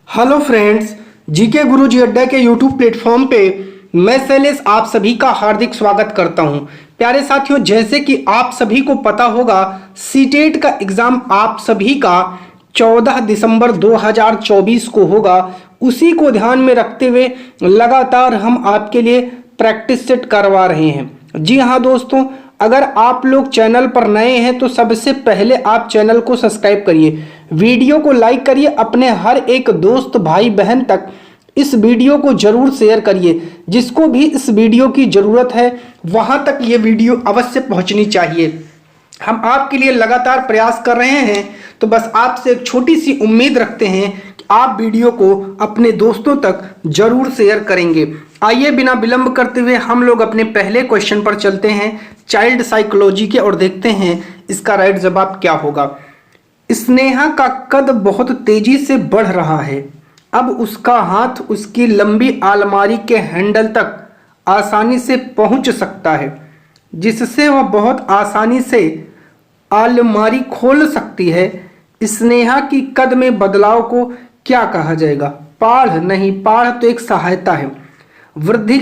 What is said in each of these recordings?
Hello friends, GK गुरुजी अड्डा के YouTube platform पे मैं शैलेश आप सभी का हार्दिक स्वागत करता हूं। प्यारे साथियों, जैसे कि आप सभी को पता होगा, सीटेट का एग्ज़ाम आप सभी का 14 दिसंबर 2024 को होगा। उसी को ध्यान में रखते हुए लगातार हम आपके लिए प्रैक्टिस सेट करवा रहे हैं। जी हाँ दोस्तों, अगर आप लोग चैनल पर नए हैं तो सबसे पहले आप चैनल को सब्सक्राइब करिए, वीडियो को लाइक करिए, अपने हर एक दोस्त भाई बहन तक इस वीडियो को जरूर शेयर करिए। जिसको भी इस वीडियो की ज़रूरत है वहां तक ये वीडियो अवश्य पहुंचनी चाहिए। हम आपके लिए लगातार प्रयास कर रहे हैं, तो बस आपसे एक छोटी सी उम्मीद रखते हैं कि आप वीडियो को अपने दोस्तों तक जरूर शेयर करेंगे। आइए बिना विलंब करते हुए हम लोग अपने पहले क्वेश्चन पर चलते हैं, चाइल्ड साइकोलॉजी के, और देखते हैं इसका राइट जवाब क्या होगा। स्नेहा का कद बहुत तेजी से बढ़ रहा है। अब उसका हाथ उसकी लंबी अलमारी के हैंडल तक आसानी से पहुंच सकता है, जिससे वह बहुत आसानी से अलमारी खोल सकती है। स्नेहा की कद में बदलाव को क्या कहा जाएगा? पाढ़ नहीं, पाढ़ तो एक सहायता है। वृद्धि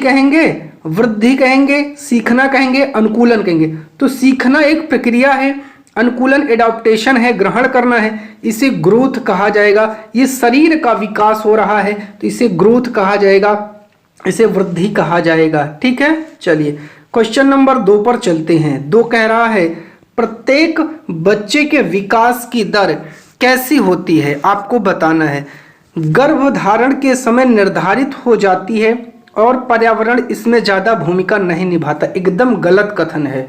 कहेंगे, सीखना कहेंगे, अनुकूलन कहेंगे। तो सीखना एक प्रक्रिया है, अनुकूलन एडाप्टेशन है, ग्रहण करना है, इसे ग्रोथ कहा जाएगा। ये शरीर का विकास हो रहा है तो इसे ग्रोथ कहा जाएगा, इसे वृद्धि कहा जाएगा। ठीक है, चलिए क्वेश्चन नंबर 2 पर चलते हैं। 2 कह रहा है, प्रत्येक बच्चे के विकास की दर कैसी होती है आपको बताना है। गर्भधारण के समय निर्धारित हो जाती है और पर्यावरण इसमें ज्यादा भूमिका नहीं निभाता। एकदम गलत कथन है।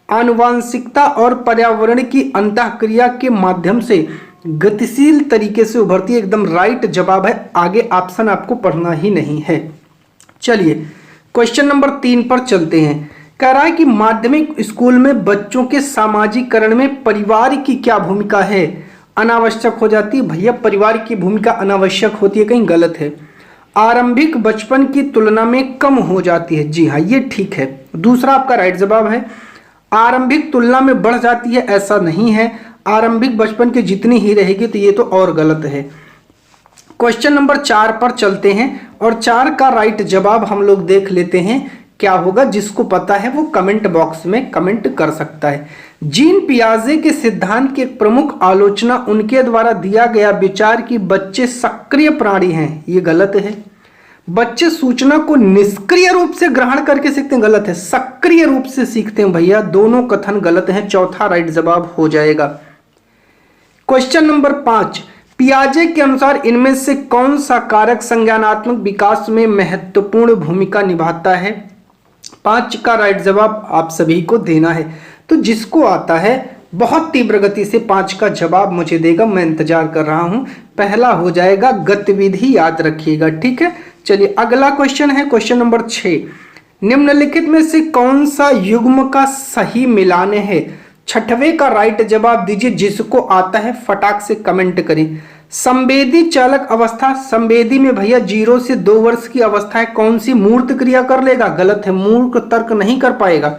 आनुवांशिकता और पर्यावरण की अंतःक्रिया के माध्यम से गतिशील तरीके से उभरती है। एकदम राइट जवाब है, आगे ऑप्शन आपको पढ़ना ही नहीं है। चलिए क्वेश्चन नंबर 3 पर चलते हैं। कह रहा है कि माध्यमिक स्कूल में बच्चों के सामाजिकरण में परिवार की क्या भूमिका है? अनावश्यक हो जाती है। भैया परिवार की भूमिका अनावश्यक होती है, कहीं गलत है। आरंभिक बचपन की तुलना में कम हो जाती है। जी हाँ, ये ठीक है। दूसरा आपका राइट जवाब है। आरंभिक तुलना में बढ़ जाती है, ऐसा नहीं है। आरंभिक बचपन की जितनी ही रहेगी, तो ये तो और गलत है। क्वेश्चन नंबर 4 पर चलते हैं और 4 का राइट जवाब हम लोग देख लेते हैं क्या होगा। जिसको पता है वो कमेंट बॉक्स में कमेंट कर सकता है। जीन पियाजे के सिद्धांत की एक प्रमुख आलोचना उनके द्वारा दिया गया विचार कि बच्चे सक्रिय प्राणी हैं, ये गलत है। बच्चे सूचना को निष्क्रिय रूप से ग्रहण करके सीखते हैं, गलत है। सक्रिय रूप से सीखते हैं भैया, दोनों कथन गलत हैं। चौथा राइट जवाब हो जाएगा। क्वेश्चन नंबर 5, पियाजे के अनुसार इनमें से कौन सा कारक संज्ञानात्मक विकास में महत्वपूर्ण भूमिका निभाता है? 5 का राइट जवाब आप सभी को देना है। तो जिसको आता है बहुत तीव्र गति से 5 का जवाब मुझे देगा, मैं इंतजार कर रहा हूं। पहला हो जाएगा गतिविधि, याद रखिएगा। ठीक है, चलिए अगला क्वेश्चन है क्वेश्चन नंबर 6। निम्नलिखित में से कौन सा युग्म का सही मिलान है? 6वें का राइट जवाब दीजिए। जिसको आता है फटाक से कमेंट करें। संवेदी चालक अवस्था, संवेदी में भैया 0 से 2 वर्ष की अवस्था है। कौन सी? मूर्त क्रिया कर लेगा, गलत है। मूर्ख तर्क नहीं कर पाएगा।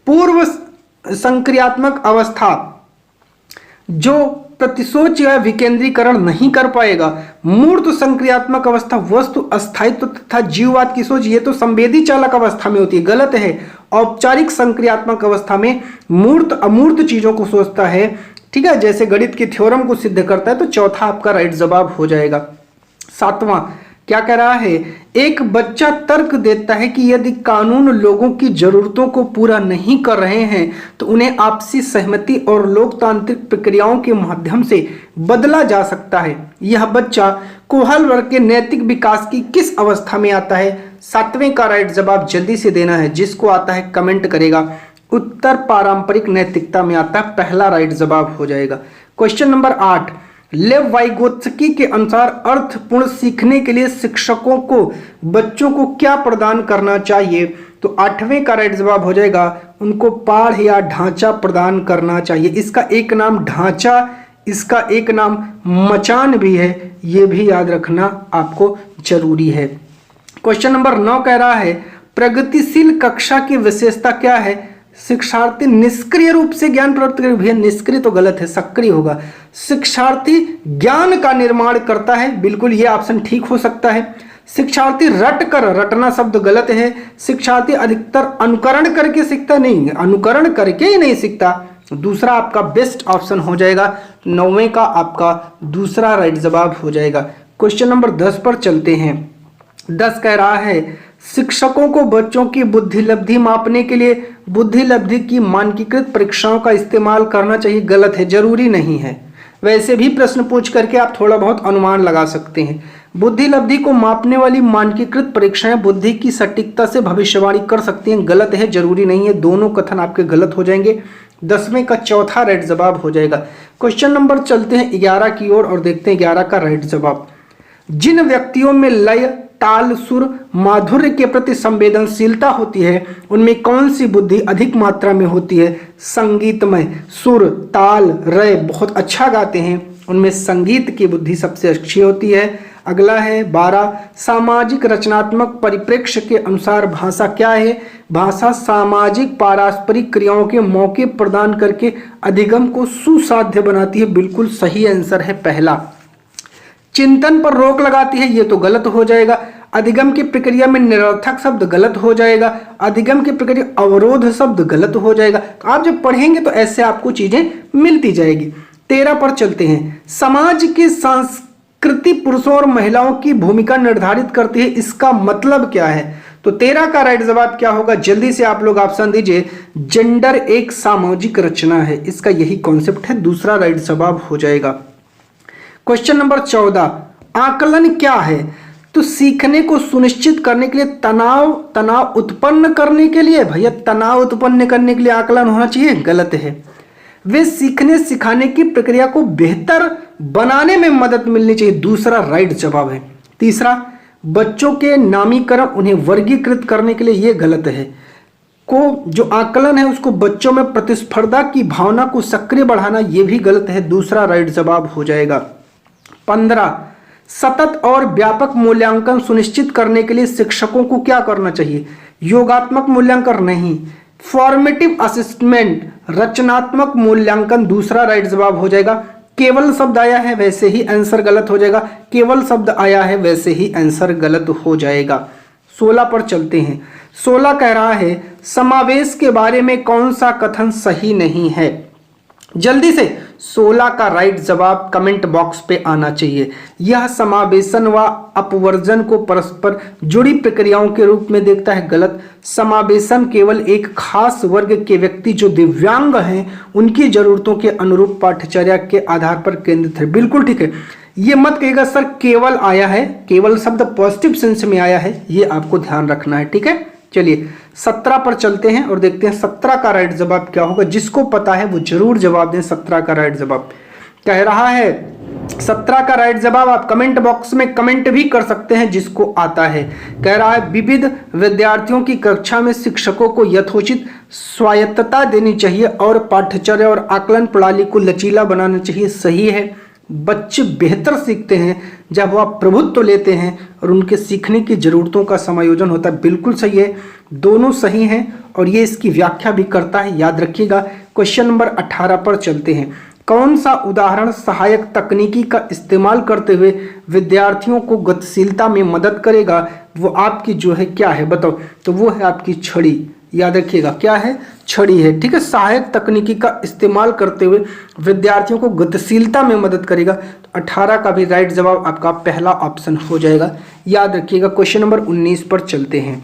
पूर्व संक्रियात्मक अवस्था, जो प्रतिसोच या विकेंद्रीकरण नहीं कर पाएगा। मूर्त संक्रियात्मक अवस्था, वस्तु अस्थायित्व तथा जीववाद की सोच, ये तो संवेदी चालक अवस्था में होती है, गलत है। औपचारिक संक्रियात्मक अवस्था में मूर्त अमूर्त चीजों को सोचता है, ठीक है, जैसे गणित के थ्योरम को सिद्ध करता है। तो चौथा आपका राइट जवाब हो जाएगा। 7वां क्या कह रहा है? एक बच्चा तर्क देता है कि यदि कानून लोगों की जरूरतों को पूरा नहीं कर रहे हैं तो उन्हें आपसी सहमति और लोकतांत्रिक प्रक्रियाओं के माध्यम से बदला जा सकता है। यह बच्चा कोहल वर्ग के नैतिक विकास की किस अवस्था में आता है? 7वें का राइट जवाब जल्दी से देना है। जिसको आता है कमेंट करेगा। उत्तर पारंपरिक नैतिकता में आता है, पहला राइट जवाब हो जाएगा। क्वेश्चन नंबर 8, लेव वाइगोत्स्की के अनुसार अर्थपूर्ण सीखने के लिए शिक्षकों को बच्चों को क्या प्रदान करना चाहिए? तो 8वें का राइट जवाब हो जाएगा, उनको पाठ या ढांचा प्रदान करना चाहिए। इसका एक नाम ढांचा, इसका एक नाम मचान भी है, ये भी याद रखना आपको जरूरी है। क्वेश्चन नंबर 9 कह रहा है, प्रगतिशील कक्षा की विशेषता क्या है? शिक्षार्थी निष्क्रिय रूप से ज्ञान प्राप्त करे, भैया निष्क्रिय तो गलत है, सक्रिय होगा। शिक्षार्थी ज्ञान का निर्माण करता है, बिल्कुल ये ऑप्शन ठीक हो सकता है। शिक्षार्थी रट कर, रटना शब्द गलत है। शिक्षार्थी अधिकतर अनुकरण करके सीखता, नहीं, अनुकरण करके ही नहीं सीखता। दूसरा आपका बेस्ट ऑप्शन हो जाएगा, 9वें का आपका दूसरा राइट जवाब हो जाएगा। क्वेश्चन नंबर 10 पर चलते हैं। 10 कह रहा है शिक्षकों को बच्चों की बुद्धि लब्धि मापने के लिए बुद्धि लब्धि की मानकीकृत परीक्षाओं का इस्तेमाल करना चाहिए। गलत है, जरूरी नहीं है। वैसे भी प्रश्न पूछ करके आप थोड़ा बहुत अनुमान लगा सकते हैं। बुद्धि लब्धि को मापने वाली मानकीकृत परीक्षाएं बुद्धि की सटीकता से भविष्यवाणी कर सकती हैं। गलत है, जरूरी नहीं है। दोनों कथन आपके गलत हो जाएंगे। 10वें का चौथा राइट जवाब हो जाएगा। क्वेश्चन नंबर चलते हैं 11 की ओर और देखते हैं 11 का राइट जवाब। जिन व्यक्तियों में लय, ताल, सुर, माधुर्य के प्रति संवेदनशीलता होती है उनमें कौन सी बुद्धि अधिक मात्रा में होती है? संगीतमय, सुर, ताल, लय बहुत अच्छा गाते हैं, उनमें संगीत की बुद्धि सबसे अच्छी होती है। अगला है 12, सामाजिक रचनात्मक परिप्रेक्ष्य के अनुसार भाषा क्या है? भाषा सामाजिक पारस्परिक क्रियाओं के मौके प्रदान करके अधिगम को सुसाध्य बनाती है। बिल्कुल सही आंसर है पहला। चिंतन पर रोक लगाती है, ये तो गलत हो जाएगा। अधिगम की प्रक्रिया में निरर्थक शब्द गलत हो जाएगा। अधिगम की प्रक्रिया अवरोध शब्द गलत हो जाएगा। आप जब पढ़ेंगे तो ऐसे आपको चीजें मिलती जाएगी। 13 पर चलते हैं। समाज की संस्कृति पुरुषों और महिलाओं की भूमिका निर्धारित करती है, इसका मतलब क्या है? तो 13 का राइट जवाब क्या होगा? जल्दी से आप लोग ऑप्शन दीजिए। जेंडर एक सामाजिक रचना है, इसका यही कॉन्सेप्ट है। दूसरा राइट जवाब हो जाएगा। क्वेश्चन नंबर 14, आकलन क्या है? तो सीखने को सुनिश्चित करने के लिए तनाव उत्पन्न करने के लिए, भैया तनाव उत्पन्न करने के लिए आकलन होना चाहिए। गलत है। वे सीखने सिखाने की प्रक्रिया को बेहतर बनाने में मदद मिलनी चाहिए। दूसरा राइट जवाब है। तीसरा, बच्चों के नामीकरण उन्हें वर्गीकृत करने के लिए, ये गलत है। को जो आकलन है उसको बच्चों में प्रतिस्पर्धा की भावना को सक्रिय बढ़ाना, ये भी गलत है। दूसरा राइट जवाब हो जाएगा। 15, सतत और व्यापक मूल्यांकन सुनिश्चित करने के लिए शिक्षकों को क्या करना चाहिए? योगात्मक मूल्यांकन नहीं, फॉर्मेटिव असेसमेंट, रचनात्मक मूल्यांकन। दूसरा राइट जवाब हो जाएगा। केवल शब्द आया है वैसे ही आंसर गलत हो जाएगा। केवल शब्द आया है वैसे ही आंसर गलत हो जाएगा। 16 पर चलते हैं। 16 कह रहा है समावेश के बारे में कौन सा कथन सही नहीं है? जल्दी से 16 का राइट जवाब कमेंट बॉक्स पे आना चाहिए। यह समावेशन व अपवर्जन को परस्पर जुड़ी प्रक्रियाओं के रूप में देखता है। गलत। समावेशन केवल एक खास वर्ग के व्यक्ति जो दिव्यांग हैं उनकी जरूरतों के अनुरूप पाठ्यचर्या के आधार पर केंद्रित है। बिल्कुल ठीक है। ये मत कहिएगा सर केवल आया है, केवल शब्द पॉजिटिव सेंस में आया है, ये आपको ध्यान रखना है। ठीक है, चलिए 17 पर चलते हैं और देखते हैं 17 का राइट जवाब क्या होगा। जिसको पता है वो जरूर जवाब दें। 17 का राइट जवाब कह रहा है 17 का राइट जवाब आप कमेंट बॉक्स में कमेंट भी कर सकते हैं जिसको आता है। कह रहा है विविध विद्यार्थियों की कक्षा में शिक्षकों को यथोचित स्वायत्तता देनी चाहिए और पाठ्यचर्या और आकलन प्रणाली को लचीला बनाना चाहिए। सही है। बच्चे बेहतर सीखते हैं जब वह प्रभुत्व लेते हैं और उनके सीखने की जरूरतों का समायोजन होता है। बिल्कुल सही है, दोनों सही हैं और ये इसकी व्याख्या भी करता है, याद रखिएगा। क्वेश्चन नंबर 18 पर चलते हैं। कौन सा उदाहरण सहायक तकनीकी का इस्तेमाल करते हुए विद्यार्थियों को गतिशीलता में मदद करेगा? वो आपकी जो है क्या है बताओ? तो वो है आपकी छड़ी। याद रखिएगा क्या है? छड़ी है। ठीक है, सहायक तकनीकी का इस्तेमाल करते हुए विद्यार्थियों को गतिशीलता में मदद करेगा। तो 18 का भी राइट जवाब आपका पहला ऑप्शन हो जाएगा। याद रखिएगा। क्वेश्चन नंबर 19 पर चलते हैं।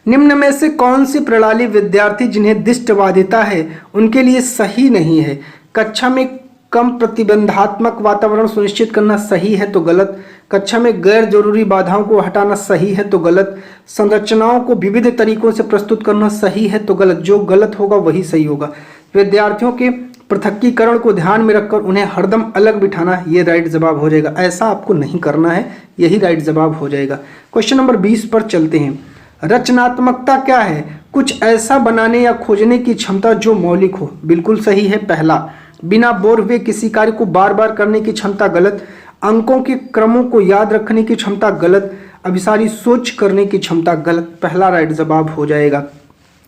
निम्न में से कौन सी प्रणाली विद्यार्थी जिन्हें दृष्टिबाधिता है उनके लिए सही नहीं है? कक्षा में कम प्रतिबंधात्मक वातावरण सुनिश्चित करना सही है तो गलत। कक्षा में गैर जरूरी बाधाओं को हटाना सही है तो गलत। संरचनाओं को विविध तरीकों से प्रस्तुत करना सही है तो गलत। जो गलत होगा वही सही होगा। विद्यार्थियों के पृथक्कीकरण को ध्यान में रखकर उन्हें हरदम अलग बिठाना, ये राइट जवाब हो जाएगा। ऐसा आपको नहीं करना है, यही राइट जवाब हो जाएगा। क्वेश्चन नंबर 20 पर चलते हैं। रचनात्मकता क्या है? कुछ ऐसा बनाने या खोजने की क्षमता जो मौलिक हो। बिल्कुल सही है पहला। बिना बोर हुए किसी कार्य को बार बार करने की क्षमता गलत। अंकों के क्रमों को याद रखने की क्षमता गलत। अभिसारी सोच करने की क्षमता गलत। पहला राइट जवाब हो जाएगा।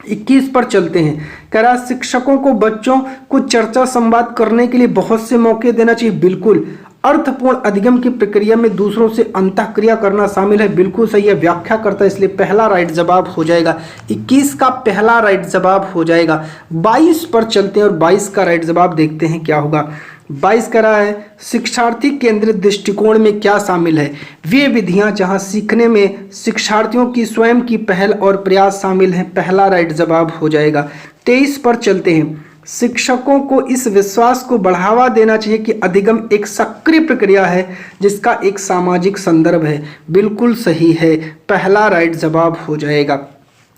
21 पर चलते हैं। कह रहा शिक्षकों को बच्चों को चर्चा संवाद करने के लिए बहुत से मौके देना चाहिए। बिल्कुल। अर्थपूर्ण अधिगम की प्रक्रिया में दूसरों से अंतःक्रिया करना शामिल है। बिल्कुल सही है, व्याख्या करता है, इसलिए पहला राइट जवाब हो जाएगा। 21 का पहला राइट जवाब हो जाएगा। 22 पर चलते हैं और 22 का राइट जवाब देखते हैं क्या होगा। 22 कह रहा है शिक्षार्थी केंद्रित दृष्टिकोण में क्या शामिल है। वे विधियां जहां सीखने में शिक्षार्थियों की स्वयं की पहल और प्रयास शामिल हैं। पहला राइट जवाब हो जाएगा। 23 पर चलते हैं। शिक्षकों को इस विश्वास को बढ़ावा देना चाहिए कि अधिगम एक सक्रिय प्रक्रिया है जिसका एक सामाजिक संदर्भ है। बिल्कुल सही है, पहला राइट जवाब हो जाएगा।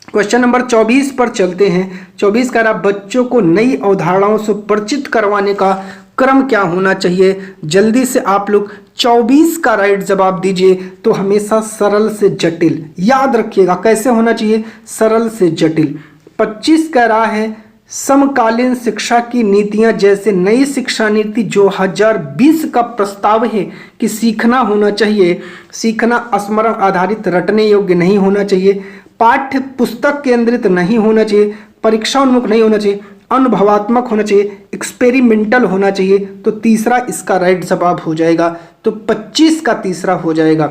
क्वेश्चन नंबर 24 पर चलते हैं। 24 कह रहा बच्चों को नई अवधारणाओं से परिचित करवाने का क्रम क्या होना चाहिए। जल्दी से आप लोग 24 का राइट जवाब दीजिए। तो हमेशा सरल से जटिल, याद रखिएगा कैसे होना चाहिए, सरल से जटिल। 25 कह रहा है समकालीन शिक्षा की नीतियां जैसे नई शिक्षा नीति जो 2020 का प्रस्ताव है कि सीखना होना चाहिए, सीखना स्मरण आधारित रटने योग्य नहीं होना चाहिए, पाठ्य पुस्तक केंद्रित नहीं होना चाहिए, परीक्षा उन्मुख नहीं होना चाहिए, अनुभवात्मक होना चाहिए, एक्सपेरिमेंटल होना चाहिए। तो तीसरा इसका राइट जवाब हो जाएगा। तो 25 का तीसरा हो जाएगा।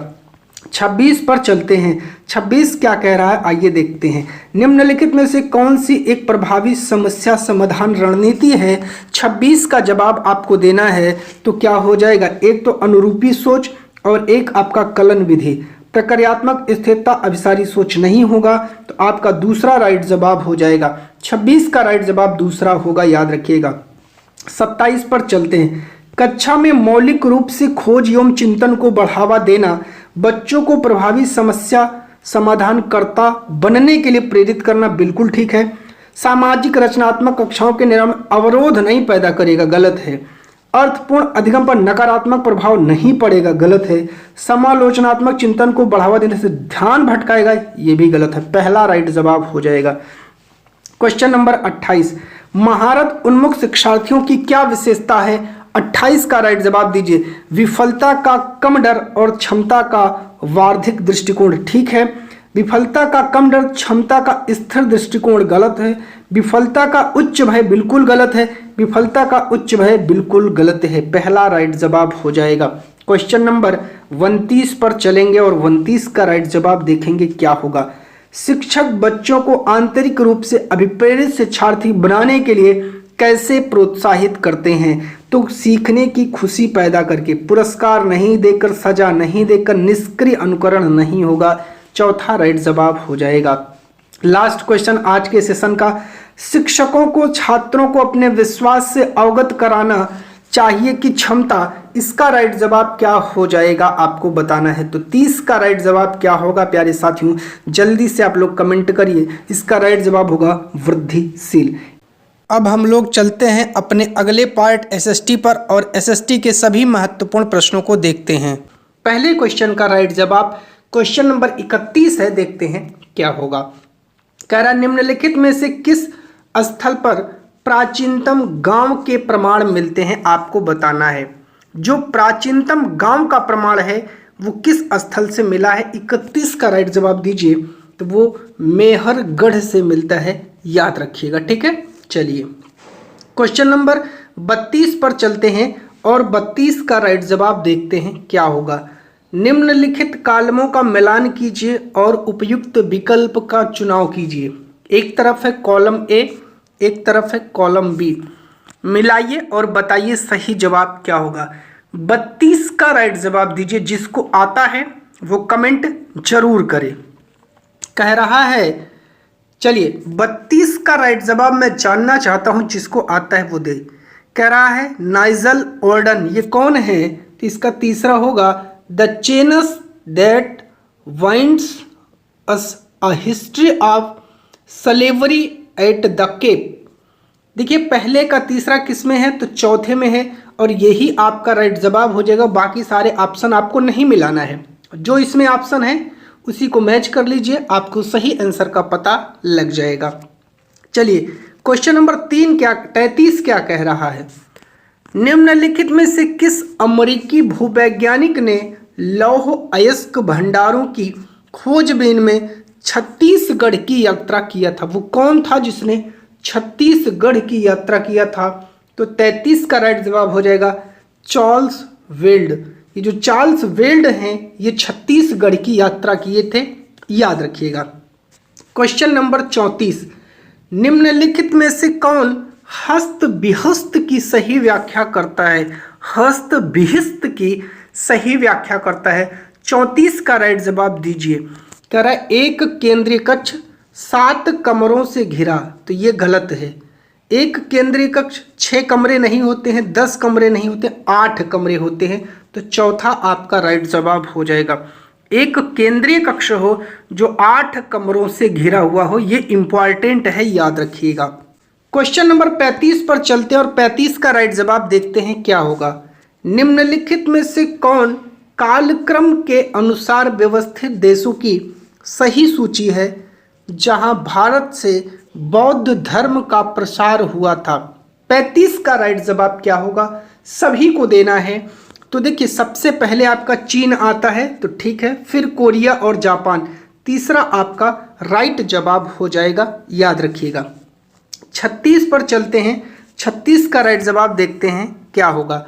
26 पर चलते हैं। 26 क्या कह रहा है आइए देखते हैं। निम्नलिखित में से कौन सी एक प्रभावी समस्या समाधान रणनीति है। 26 का जवाब आपको देना है तो क्या हो जाएगा, एक तो अनुरूपी सोच और एक आपका कलन विधि। प्रक्रियात्मक स्थिरता अभिसारी सोच नहीं होगा तो आपका दूसरा राइट जवाब हो जाएगा। 26 का राइट जवाब दूसरा होगा, याद रखिएगा। 27 पर चलते हैं। कक्षा में मौलिक रूप से खोज एवं चिंतन को बढ़ावा देना, बच्चों को प्रभावी समस्या समाधानकर्ता बनने के लिए प्रेरित करना, बिल्कुल ठीक है। सामाजिक रचनात्मक कक्षाओं के निर्माण में अवरोध नहीं पैदा करेगा, गलत है। अर्थपूर्ण अधिगम पर नकारात्मक प्रभाव नहीं पड़ेगा, गलत है। समालोचनात्मक चिंतन को बढ़ावा देने से ध्यान भटकाएगा, ये भी गलत है। पहला राइट जवाब हो जाएगा। क्वेश्चन नंबर 28, महारत उन्मुख शिक्षार्थियों की क्या विशेषता है। 28 का राइट जवाब दीजिए। विफलता का कम डर और क्षमता का वार्षिक दृष्टिकोण, ठीक है। विफलता का कम डर, क्षमता का स्थिर दृष्टिकोण, गलत है। विफलता का उच्च भय, बिल्कुल गलत है। विफलता का उच्च भय बिल्कुल गलत है, पहला राइट जवाब हो जाएगा। क्वेश्चन नंबर 29 पर चलेंगे और 29 का राइट जवाब देखेंगे क्या होगा। शिक्षक बच्चों को आंतरिक रूप से अभिप्रेरित शिक्षार्थी बनाने के लिए कैसे प्रोत्साहित करते हैं। तो सीखने की खुशी पैदा करके, पुरस्कार नहीं देकर, सजा नहीं देकर, निष्क्रिय अनुकरण नहीं होगा, चौथा राइट जवाब हो जाएगा। लास्ट क्वेश्चन आज के सेशन का, शिक्षकों को छात्रों को अपने विश्वास से अवगत कराना चाहिए कि क्षमता, इसका राइट जवाब क्या हो जाएगा आपको बताना है। तो 30 का राइट जवाब क्या होगा प्यारे साथियों, जल्दी से आप लोग कमेंट करिए। इसका राइट जवाब होगा वृद्धिशील। अब हम लोग चलते हैं अपने अगले पार्ट एसएसटी पर और एसएसटी के सभी महत्वपूर्ण प्रश्नों को देखते हैं। पहले क्वेश्चन का राइट जवाब क्वेश्चन नंबर 31 है, देखते हैं क्या होगा। कह रहा निम्नलिखित में से किस स्थल पर प्राचीनतम गांव के प्रमाण मिलते हैं, आपको बताना है। जो प्राचीनतम गांव का प्रमाण है वो किस स्थल से मिला है। 31 का राइट जवाब दीजिए। तो वो मेहरगढ़ से मिलता है, याद रखिएगा, ठीक है। चलिए क्वेश्चन नंबर 32 पर चलते हैं और 32 का राइट जवाब देखते हैं क्या होगा। निम्नलिखित कॉलमों का मिलान कीजिए और उपयुक्त विकल्प का चुनाव कीजिए। एक तरफ है कॉलम ए, एक तरफ है कॉलम बी, मिलाइए और बताइए सही जवाब क्या होगा। 32 का राइट जवाब दीजिए। जिसको आता है वो कमेंट जरूर करे। कह रहा है, चलिए 32 का राइट जवाब मैं जानना चाहता हूं, जिसको आता है वो दे। कह रहा है नाइजल ओर्डन, ये कौन है। तो इसका तीसरा होगा the chains that winds us a history of slavery at the Cape. देखिए पहले का तीसरा किस में है, तो चौथे में है और यही आपका राइट जवाब हो जाएगा। बाकी सारे ऑप्शन आपको नहीं मिलाना है, जो इसमें ऑप्शन है उसी को मैच कर लीजिए, आपको सही आंसर का पता लग जाएगा। चलिए क्वेश्चन नंबर 33 क्या कह रहा है। निम्नलिखित में से किस अमेरिकी भूवैज्ञानिक ने लौह अयस्क भंडारों की खोजबीन में छत्तीसगढ़ की यात्रा किया था? वो कौन था जिसने छत्तीसगढ़ की यात्रा किया था? तो 33 का राइट जवाब हो जाएगा चार्ल्स वेल्ड। ये जो चार्ल्स वेल्ड हैं ये छत्तीसगढ़ की यात्रा किए थे, याद रखिएगा। क्वेश्चन नंबर 34, निम्नलिखित में से कौन हस्त बिहस्त की सही व्याख्या करता है? हस्त बिहस्त की सही व्याख्या करता है। 34 का राइट जवाब दीजिए। कह रहा है एक केंद्रीय कक्ष 7 कमरों से घिरा, तो ये गलत है। एक केंद्रीय कक्ष 6 कमरे नहीं होते हैं, 10 कमरे नहीं होते, 8 कमरे होते हैं। तो चौथा आपका राइट जवाब हो जाएगा। एक केंद्रीय कक्ष हो जो 8 कमरों से घिरा हुआ हो, ये इंपॉर्टेंट है, याद रखिएगा। क्वेश्चन नंबर 35 पर चलते हैं और 35 का राइट जवाब देखते हैं क्या होगा। निम्नलिखित में से कौन कालक्रम के अनुसार व्यवस्थित देशों की सही सूची है जहां भारत से बौद्ध धर्म का प्रसार हुआ था? 35 का राइट जवाब क्या होगा, सभी को देना है। तो देखिए सबसे पहले आपका चीन आता है, तो ठीक है, फिर कोरिया और जापान, तीसरा आपका राइट जवाब हो जाएगा, याद रखिएगा। 36 पर चलते हैं। 36 का राइट जवाब देखते हैं क्या होगा।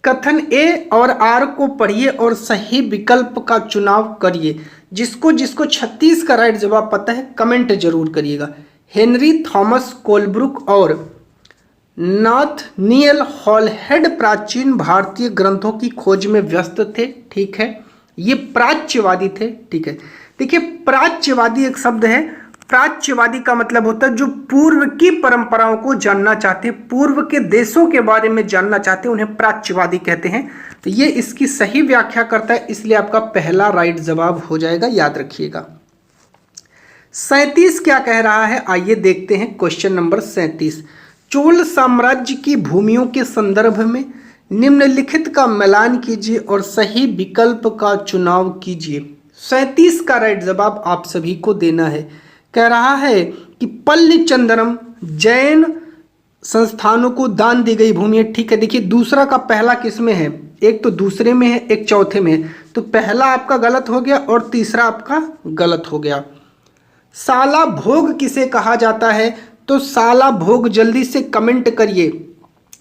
कथन ए और आर को पढ़िए और सही विकल्प का चुनाव करिए। जिसको जिसको 36 का राइट जवाब पता है कमेंट जरूर करिएगा। हेनरी थॉमस कोलब्रुक और नाथनियल हॉलहेड प्राचीन भारतीय ग्रंथों की खोज में व्यस्त थे, ठीक है, ये प्राच्यवादी थे, ठीक है। देखिए प्राच्यवादी एक शब्द है, प्राच्यवादी का मतलब होता है जो पूर्व की परंपराओं को जानना चाहते हैं, पूर्व के देशों के बारे में जानना चाहते हैं, उन्हें प्राच्यवादी कहते हैं। तो ये इसकी सही व्याख्या करता है, इसलिए आपका पहला राइट जवाब हो जाएगा, याद रखिएगा। 37 क्या कह रहा है, आइए देखते हैं। क्वेश्चन नंबर 37, चोल साम्राज्य की भूमियों के संदर्भ में निम्नलिखित का मिलान कीजिए और सही विकल्प का चुनाव कीजिए। 37 का राइट जवाब आप सभी को देना है। कह रहा है कि पल्ली चंदनम जैन संस्थानों को दान दी गई भूमि है, ठीक है। देखिए दूसरा का पहला किस में है, एक तो दूसरे में है, एक चौथे में है, तो पहला आपका गलत हो गया और तीसरा आपका गलत हो गया। साला भोग किसे कहा जाता है, तो साला भोग जल्दी से कमेंट करिए,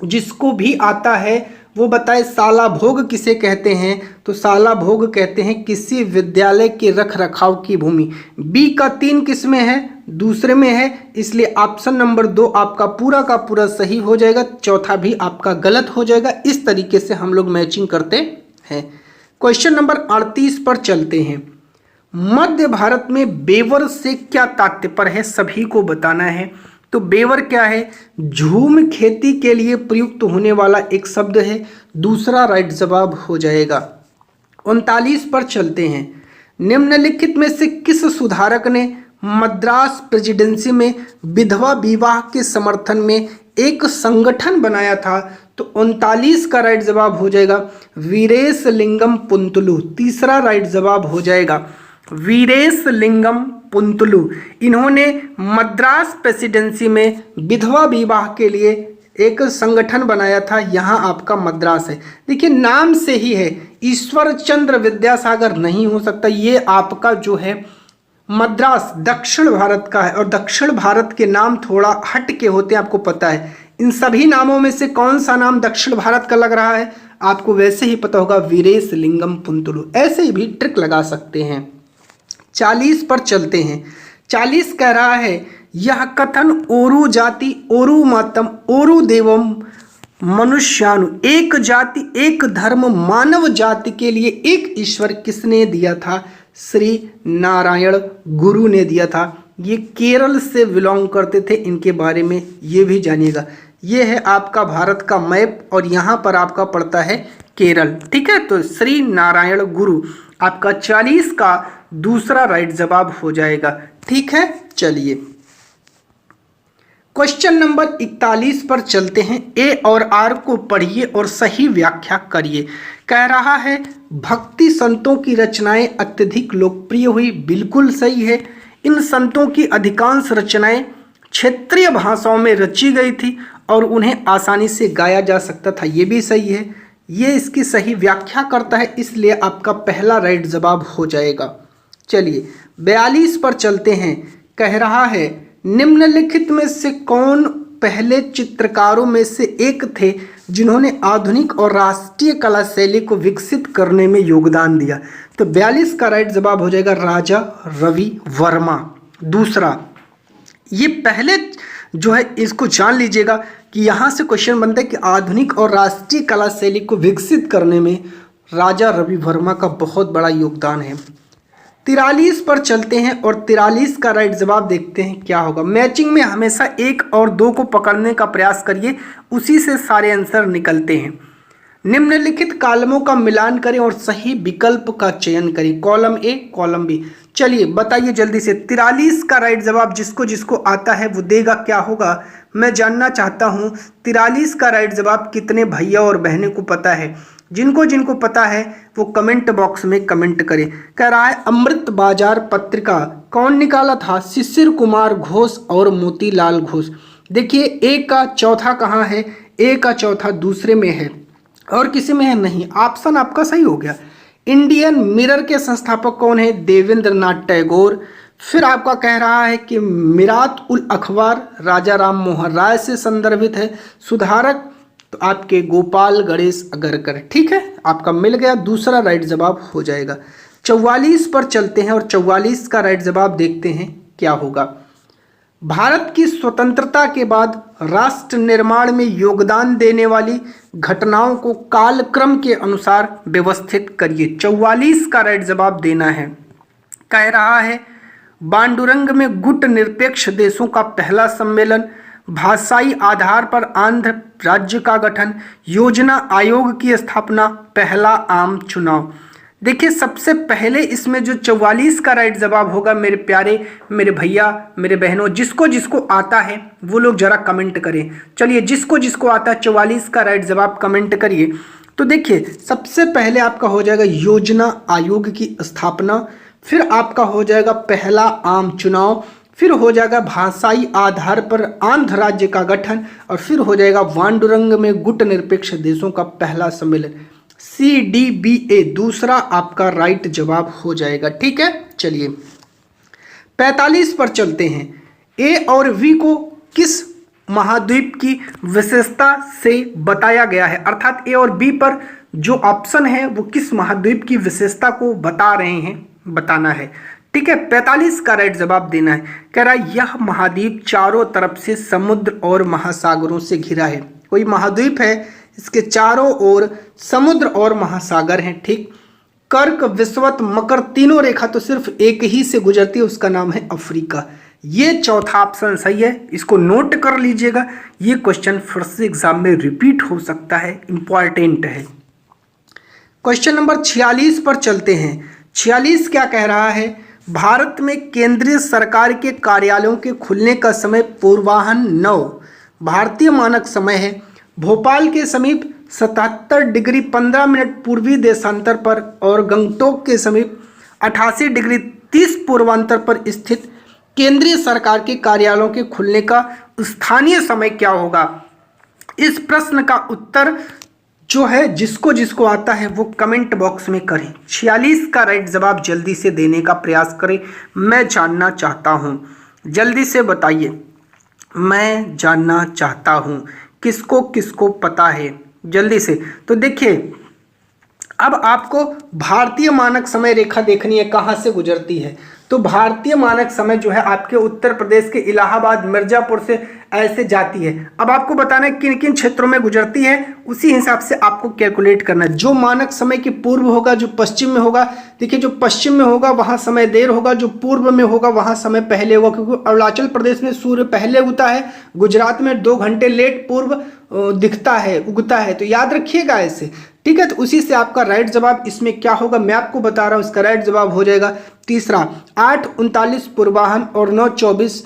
जिसको भी आता है वो बताए साला भोग किसे कहते हैं। तो साला भोग कहते हैं किसी विद्यालय के रख रखाव की भूमि। बी का 3 किस में है, दूसरे में है, इसलिए ऑप्शन नंबर 2 आपका पूरा का पूरा सही हो जाएगा, चौथा भी आपका गलत हो जाएगा। इस तरीके से हम लोग मैचिंग करते हैं। क्वेश्चन नंबर 38 पर चलते हैं। मध्य भारत में बेवर से क्या तात्पर्य है, सभी को बताना है। तो बेवर क्या है, झूम खेती के लिए प्रयुक्त होने वाला एक शब्द है, दूसरा राइट जवाब हो जाएगा। 39 पर चलते हैं। निम्नलिखित में से किस सुधारक ने मद्रास प्रेसिडेंसी में विधवा विवाह के समर्थन में एक संगठन बनाया था? तो 39 का राइट जवाब हो जाएगा वीरेशलिंगम पुंतलू, तीसरा राइट जवाब हो जाएगा वीरेशलिंगम पुंतलू। इन्होंने मद्रास प्रेसिडेंसी में विधवा विवाह के लिए एक संगठन बनाया था, यहाँ आपका मद्रास है। देखिए नाम से ही है, ईश्वर चंद्र विद्यासागर नहीं हो सकता, ये आपका जो है मद्रास दक्षिण भारत का है, और दक्षिण भारत के नाम थोड़ा हट के होते हैं, आपको पता है। इन सभी नामों में से कौन सा नाम दक्षिण भारत का लग रहा है, आपको वैसे ही पता होगा, वीरेशलिंगम पुंतलू। ऐसे ही भी ट्रिक लगा सकते हैं। 40 पर चलते हैं। 40 कह रहा है यह कथन ओरु जाति ओरु मातम ओरु देवम मनुष्यानु, एक जाति एक धर्म मानव जाति के लिए एक ईश्वर किसने दिया था? श्री नारायण गुरु ने दिया था। ये केरल से बिलोंग करते थे, इनके बारे में ये भी जानिएगा। ये है आपका भारत का मैप और यहाँ पर आपका पड़ता है केरल, ठीक है। तो श्री नारायण गुरु आपका 40 का दूसरा राइट जवाब हो जाएगा, ठीक है। चलिए क्वेश्चन नंबर 41 पर चलते हैं। ए और आर को पढ़िए और सही व्याख्या करिए। कह रहा है भक्ति संतों की रचनाएं अत्यधिक लोकप्रिय हुई, बिल्कुल सही है। इन संतों की अधिकांश रचनाएं क्षेत्रीय भाषाओं में रची गई थी और उन्हें आसानी से गाया जा सकता था, ये भी सही है। ये इसकी सही व्याख्या करता है, इसलिए आपका पहला राइट जवाब हो जाएगा। चलिए 42 पर चलते हैं। कह रहा है निम्नलिखित में से कौन पहले चित्रकारों में से एक थे जिन्होंने आधुनिक और राष्ट्रीय कला शैली को विकसित करने में योगदान दिया। तो 42 का राइट जवाब हो जाएगा राजा रवि वर्मा। दूसरा, ये पहले जो है इसको जान लीजिएगा कि यहाँ से क्वेश्चन बनता है कि आधुनिक और राष्ट्रीय कला शैली को विकसित करने में राजा रवि वर्मा का बहुत बड़ा योगदान है। 43 पर चलते हैं और 43 का राइट जवाब देखते हैं क्या होगा। मैचिंग में हमेशा 1 और 2 को पकड़ने का प्रयास करिए, उसी से सारे आंसर निकलते हैं। निम्नलिखित कॉलमों का मिलान करें और सही विकल्प का चयन करें, कॉलम ए कॉलम बी। चलिए बताइए जल्दी से। 43 का राइट जवाब जिसको जिसको आता है वो देगा, क्या होगा मैं जानना चाहता हूं। 43 का राइट जवाब कितने भैया और बहनों को पता है? जिनको जिनको पता है वो कमेंट बॉक्स में कमेंट करें। कह रहा है अमृत बाजार पत्रिका कौन निकाला था? शिशिर कुमार घोष और मोतीलाल घोष। देखिए ए का चौथा कहाँ है? ए का चौथा दूसरे में है और किसी में है नहीं। ऑप्शन आपका सही हो गया। इंडियन मिरर के संस्थापक कौन है? देवेंद्र नाथ टैगोर। फिर आपका कह रहा है कि मिरात उल अखबार राजा राम मोहन राय से संदर्भित है। सुधारक तो आपके गोपाल गणेश अगरकर। ठीक है, आपका मिल गया, दूसरा राइट जवाब हो जाएगा। 44 पर चलते हैं और 44 का राइट जवाब देखते हैं क्या होगा। भारत की स्वतंत्रता के बाद राष्ट्र निर्माण में योगदान देने वाली घटनाओं को कालक्रम के अनुसार व्यवस्थित करिए। 44 का राइट जवाब देना है। कह रहा है बांडुरंग में गुट निरपेक्ष देशों का पहला सम्मेलन, भाषाई आधार पर आंध्र राज्य का गठन, योजना आयोग की स्थापना, पहला आम चुनाव। देखिए सबसे पहले इसमें जो 44 का राइट जवाब होगा मेरे प्यारे मेरे भैया मेरे बहनों, जिसको जिसको आता है वो लोग जरा कमेंट करें। चलिए जिसको जिसको आता है 44 का राइट जवाब कमेंट करिए। तो देखिए सबसे पहले आपका हो जाएगा योजना आयोग की स्थापना, फिर आपका हो जाएगा पहला आम चुनाव, फिर हो जाएगा भाषाई आधार पर आंध्र राज्य का गठन और फिर हो जाएगा बांडुरंग में गुट निरपेक्ष देशों का पहला सम्मेलन। CDBA दूसरा आपका राइट जवाब हो जाएगा। ठीक है, चलिए 45 पर चलते हैं। ए और V को किस महाद्वीप की विशेषता से बताया गया है? अर्थात ए और B पर जो ऑप्शन है वो किस महाद्वीप की विशेषता को बता रहे हैं, बताना है। ठीक है, 45 का राइट जवाब देना है। कह रहा है यह महाद्वीप चारों तरफ से समुद्र और महासागरों से घिरा है। कोई महाद्वीप है, इसके चारों ओर समुद्र और महासागर हैं। ठीक, कर्क विषुवत मकर तीनों रेखा तो सिर्फ एक ही से गुजरती है, उसका नाम है अफ्रीका। ये चौथा ऑप्शन सही है, इसको नोट कर लीजिएगा। ये क्वेश्चन फिर से एग्जाम में रिपीट हो सकता है, इंपॉर्टेंट है। क्वेश्चन नंबर 46 पर चलते हैं। 46 क्या कह रहा है? भारत में केंद्रीय सरकार के कार्यालयों के खुलने का समय पूर्वाह्न 9 भारतीय मानक समय है। भोपाल के समीप 77 डिग्री 15 मिनट पूर्वी देशांतर पर और गंगटोक के समीप 88 डिग्री 30 पूर्वांतर पर स्थित केंद्रीय सरकार के कार्यालयों के खुलने का स्थानीय समय क्या होगा? इस प्रश्न का उत्तर जो है जिसको जिसको आता है वो कमेंट बॉक्स में करें। 46 का राइट जवाब जल्दी से देने का प्रयास करें, मैं जानना चाहता हूं। जल्दी से बताइए, मैं जानना चाहता हूं किसको किसको पता है, जल्दी से। तो देखिए अब आपको भारतीय मानक समय रेखा देखनी है, कहाँ से गुजरती है। तो भारतीय मानक समय जो है आपके उत्तर प्रदेश के इलाहाबाद मिर्जापुर से ऐसे जाती है। अब आपको बताना है किन किन क्षेत्रों में गुजरती है, उसी हिसाब से आपको कैलकुलेट करना है। जो मानक समय के पूर्व होगा, जो पश्चिम में होगा, देखिए जो पश्चिम में होगा वहाँ समय देर होगा, जो पूर्व में होगा वहाँ समय पहले होगा, क्योंकि अरुणाचल प्रदेश में सूर्य पहले उगता है, गुजरात में 2 घंटे लेट पूर्व दिखता है, उगता है। तो याद रखिएगा ऐसे, ठीक है। तो उसी से आपका राइट जवाब इसमें क्या होगा मैं आपको बता रहा हूँ। इसका राइट जवाब हो जाएगा तीसरा, 8:39 पूर्वाह्न और 9:24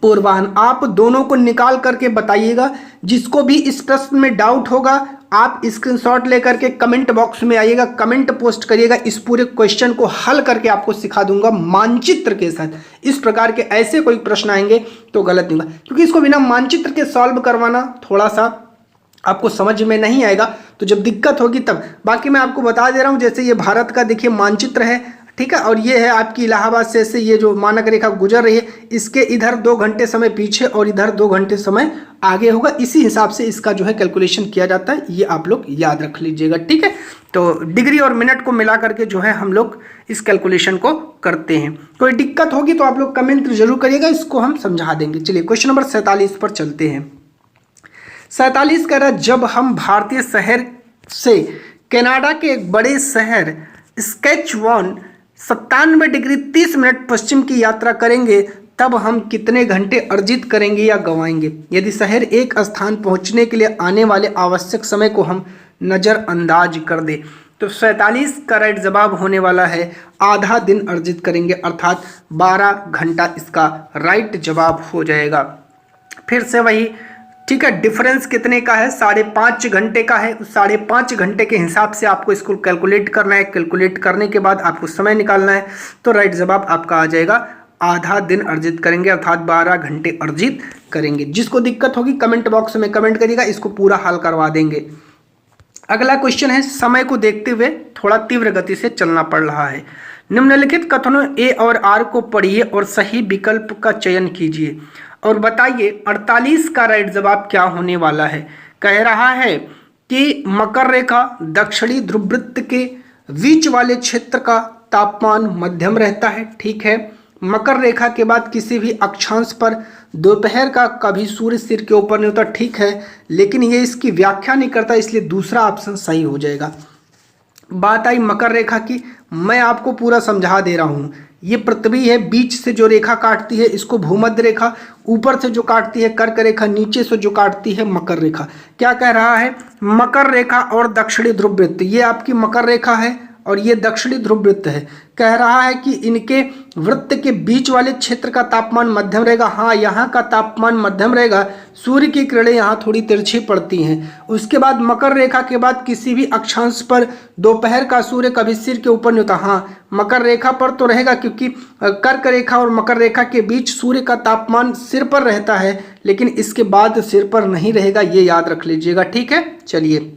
पूर्वाह्न। आप दोनों को निकाल करके बताइएगा। जिसको भी इस प्रश्न में डाउट होगा आप स्क्रीनशॉट लेकर के कमेंट बॉक्स में आइएगा, कमेंट पोस्ट करिएगा। इस पूरे क्वेश्चन को हल करके आपको सिखा दूंगा मानचित्र के साथ। इस प्रकार के ऐसे कोई प्रश्न आएंगे तो गलत नहीं होगा, क्योंकि इसको बिना मानचित्र के सॉल्व करवाना थोड़ा सा आपको समझ में नहीं आएगा, तो जब दिक्कत होगी तब। बाकी मैं आपको बता दे रहा हूँ, जैसे ये भारत का देखिए मानचित्र है, ठीक है। और ये है आपकी इलाहाबाद से ये जो मानक रेखा गुजर रही है, इसके इधर 2 घंटे समय पीछे और इधर 2 घंटे समय आगे होगा। इसी हिसाब से इसका जो है कैलकुलेशन किया जाता है, ये आप लोग याद रख लीजिएगा, ठीक है। तो डिग्री और मिनट को मिला करके जो है हम लोग इस कैलकुलेशन को करते हैं। कोई दिक्कत होगी तो आप लोग कमेंट जरूर करिएगा, इसको हम समझा देंगे। चलिए क्वेश्चन नंबर 47 पर चलते हैं। 47 कह रहा है, जब हम भारतीय शहर से कनाडा के एक बड़े शहर स्केचवान 97 डिग्री 30 मिनट पश्चिम की यात्रा करेंगे तब हम कितने घंटे अर्जित करेंगे या गंवाएंगे? यदि शहर एक स्थान पहुंचने के लिए आने वाले आवश्यक समय को हम नज़रअंदाज कर दे तो 47 का राइट जवाब होने वाला है आधा दिन अर्जित करेंगे, अर्थात 12 घंटा इसका राइट जवाब हो जाएगा। फिर से वही, ठीक है। डिफरेंस कितने का है? 5.5 घंटे का है। उस 5.5 घंटे के हिसाब से आपको इसको कैलकुलेट करना है। कैलकुलेट करने के बाद आपको समय निकालना है, तो राइट जवाब आपका आ जाएगा आधा दिन अर्जित करेंगे, अर्थात 12 घंटे अर्जित करेंगे। जिसको दिक्कत होगी कमेंट बॉक्स में कमेंट करिएगा, इसको पूरा हल करवा देंगे। अगला क्वेश्चन है, समय को देखते हुए थोड़ा तीव्र गति से चलना पड़ रहा है। निम्नलिखित कथनों ए और आर को पढ़िए और सही विकल्प का चयन कीजिए और बताइए 48 का राइट जवाब क्या होने वाला है। कह रहा है कि मकर रेखा दक्षिणी ध्रुववृत्त के बीच वाले क्षेत्र का तापमान मध्यम रहता है, ठीक है। मकर रेखा के बाद किसी भी अक्षांश पर दोपहर का कभी सूर्य सिर के ऊपर नहीं होता, ठीक है, लेकिन ये इसकी व्याख्या नहीं करता, इसलिए दूसरा ऑप्शन सही हो जाएगा। बात आई मकर रेखा की, मैं आपको पूरा समझा दे रहा हूँ। ये पृथ्वी है, बीच से जो रेखा काटती है इसको भूमध्य रेखा, ऊपर से जो काटती है कर्क रेखा, नीचे से जो काटती है मकर रेखा। क्या कह रहा है? मकर रेखा और दक्षिणी ध्रुववृत्त, ये आपकी मकर रेखा है और ये दक्षिणी ध्रुववृत्त है। कह रहा है कि इनके वृत्त के बीच वाले क्षेत्र का तापमान मध्यम रहेगा। हाँ, यहाँ का तापमान मध्यम रहेगा, सूर्य की किरणें यहाँ थोड़ी तिरछी पड़ती हैं। उसके बाद मकर रेखा के बाद किसी भी अक्षांश पर दोपहर का सूर्य कभी सिर के ऊपर नहीं होता। हाँ, मकर रेखा पर तो रहेगा, क्योंकि कर्क रेखा और मकर रेखा के बीच सूर्य का तापमान सिर पर रहता है, लेकिन इसके बाद सिर पर नहीं रहेगा, ये याद रख लीजिएगा, ठीक है। चलिए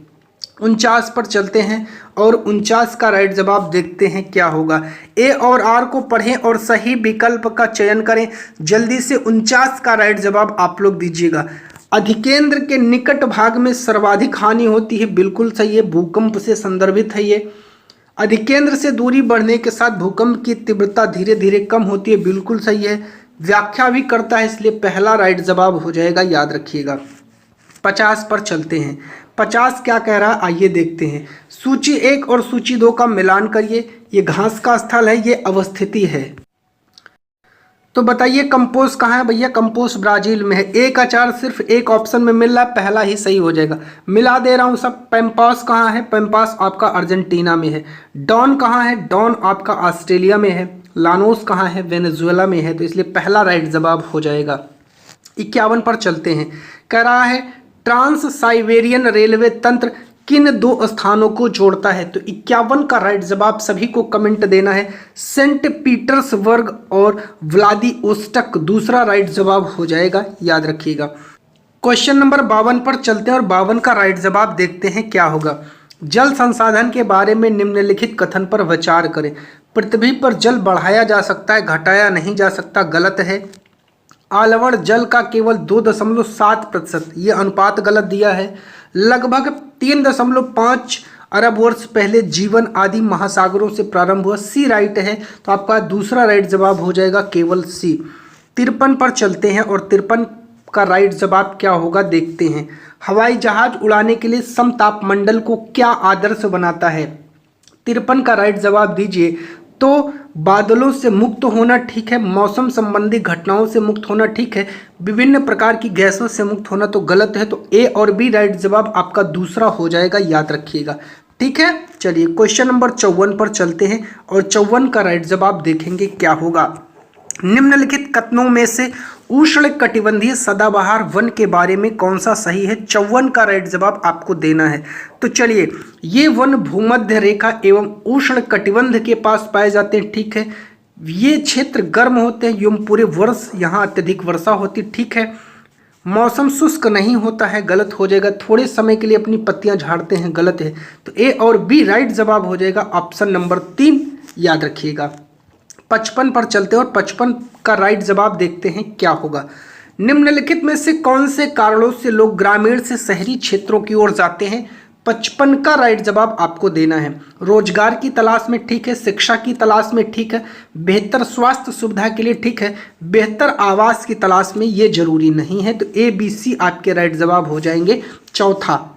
49 पर चलते हैं और 49 का राइट जवाब देखते हैं क्या होगा। ए और आर को पढ़ें और सही विकल्प का चयन करें। जल्दी से 49 का राइट जवाब आप लोग दीजिएगा। अधिकेंद्र के निकट भाग में सर्वाधिक हानि होती है, बिल्कुल सही है, भूकंप से संदर्भित है ये। अधिकेंद्र से दूरी बढ़ने के साथ भूकंप की तीव्रता धीरे धीरे कम होती है, बिल्कुल सही है। व्याख्या भी करता है, इसलिए पहला राइट जवाब हो जाएगा, याद रखिएगा। 50 पर चलते हैं। 50 क्या कह रहा है आइए देखते हैं। सूची 1 और सूची 2 का मिलान करिए। ये घास का स्थल है, ये अवस्थिति है। तो बताइए कंपोज कहाँ है भैया? कंपोज ब्राजील में है। एक आचार सिर्फ एक ऑप्शन में मिल रहा है, पहला ही सही हो जाएगा। मिला दे रहा हूँ सब। पैम्पास कहाँ है? पैम्पास आपका अर्जेंटीना में है। डॉन कहाँ है? डॉन आपका ऑस्ट्रेलिया में है। लानोस कहाँ है? वेनेजुएला में है, तो इसलिए पहला राइट जवाब हो जाएगा। 51 पर चलते हैं। कह रहा है ट्रांस साइबेरियन रेलवे तंत्र किन 2 स्थानों को जोड़ता है? तो 51 का राइट जवाब सभी को कमेंट देना है। सेंट पीटर्सबर्ग और व्लादिवोस्टॉक दूसरा राइट जवाब हो जाएगा, याद रखिएगा। क्वेश्चन नंबर 52 पर चलते हैं और 52 का राइट जवाब देखते हैं क्या होगा। जल संसाधन के बारे में निम्नलिखित कथन पर विचार करें। पृथ्वी पर जल बढ़ाया जा सकता है, घटाया नहीं जा सकता, गलत है। आलवण जल का केवल 2.7%, ये अनुपात गलत दिया है। लगभग 3.5 अरब वर्ष पहले जीवन आदि महासागरों से प्रारंभ हुआ, सी राइट है, तो आपका दूसरा राइट जवाब हो जाएगा केवल सी। 53 पर चलते हैं और 53 का राइट जवाब क्या होगा देखते हैं। हवाई जहाज उड़ाने के लिए समतापमंडल को क्या आदर्श बनाता है? 53 का राइट जवाब दीजिए। तो बादलों से मुक्त होना ठीक है, मौसम संबंधी घटनाओं से मुक्त होना ठीक है, विभिन्न प्रकार की गैसों से मुक्त होना तो गलत है, तो ए और बी राइट जवाब आपका दूसरा हो जाएगा, याद रखिएगा, ठीक है। चलिए क्वेश्चन नंबर 54 पर चलते हैं और 54 का राइट जवाब देखेंगे क्या होगा। निम्नलिखित कथनों में से उष्ण कटिबंधीय सदाबहार वन के बारे में कौन सा सही है? 54 का राइट जवाब आपको देना है। तो चलिए, ये वन भूमध्य रेखा एवं उष्ण कटिबंध के पास पाए जाते हैं, ठीक है। ये क्षेत्र गर्म होते हैं एवं पूरे वर्ष यहाँ अत्यधिक वर्षा होती, ठीक है। मौसम शुष्क नहीं होता है, गलत हो जाएगा। थोड़े समय के लिए अपनी पत्तियां झाड़ते हैं, गलत है। तो ए और बी राइट जवाब हो जाएगा ऑप्शन नंबर 3, याद रखिएगा। 55 पर चलते हैं और 55 का राइट जवाब देखते हैं क्या होगा। निम्नलिखित में से कौन से कारणों से लोग ग्रामीण से शहरी क्षेत्रों की ओर जाते हैं? 55 का राइट जवाब आपको देना है। रोजगार की तलाश में ठीक है, शिक्षा की तलाश में ठीक है, बेहतर स्वास्थ्य सुविधा के लिए ठीक है, बेहतर आवास की तलाश में ये जरूरी नहीं है। तो ए बी सी आपके राइट जवाब हो जाएंगे चौथा।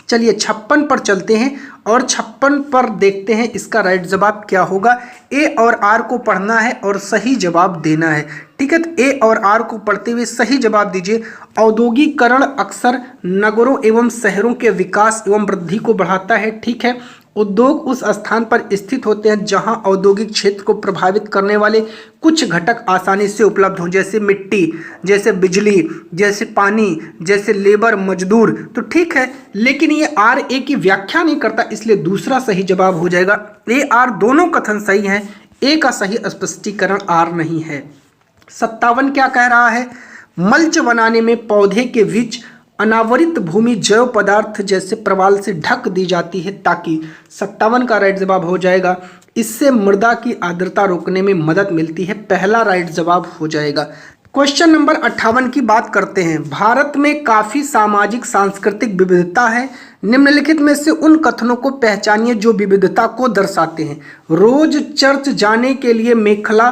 चलिए 56 पर चलते हैं और 56 पर देखते हैं इसका राइट जवाब क्या होगा। ए और आर को पढ़ना है और सही जवाब देना है, ठीक है। तो ए और आर को पढ़ते हुए सही जवाब दीजिए। औद्योगिकरण अक्सर नगरों एवं शहरों के विकास एवं वृद्धि को बढ़ाता है, ठीक है। उद्योग उस स्थान पर स्थित होते हैं जहां औद्योगिक क्षेत्र को प्रभावित करने वाले कुछ घटक आसानी से उपलब्ध हों, जैसे मिट्टी, जैसे बिजली, जैसे पानी, जैसे लेबर, मजदूर। तो ठीक है, लेकिन ये आर ए की व्याख्या नहीं करता, इसलिए दूसरा सही जवाब हो जाएगा। ए आर दोनों कथन सही हैं, ए का सही स्पष्टीकरण आर नहीं है। 57 क्या कह रहा है? मल्च बनाने में पौधे के बीच अनावरित भूमि जैव पदार्थ जैसे प्रवाल से ढक दी जाती है ताकि 57 का राइट जवाब हो जाएगा। इससे मृदा की आर्द्रता रोकने में मदद मिलती है, पहला राइट जवाब हो जाएगा। क्वेश्चन नंबर 58 की बात करते हैं। भारत में काफी सामाजिक सांस्कृतिक विविधता है, निम्नलिखित में से उन कथनों को पहचानिए जो विविधता को दर्शाते हैं। रोज चर्च जाने के लिए मेखला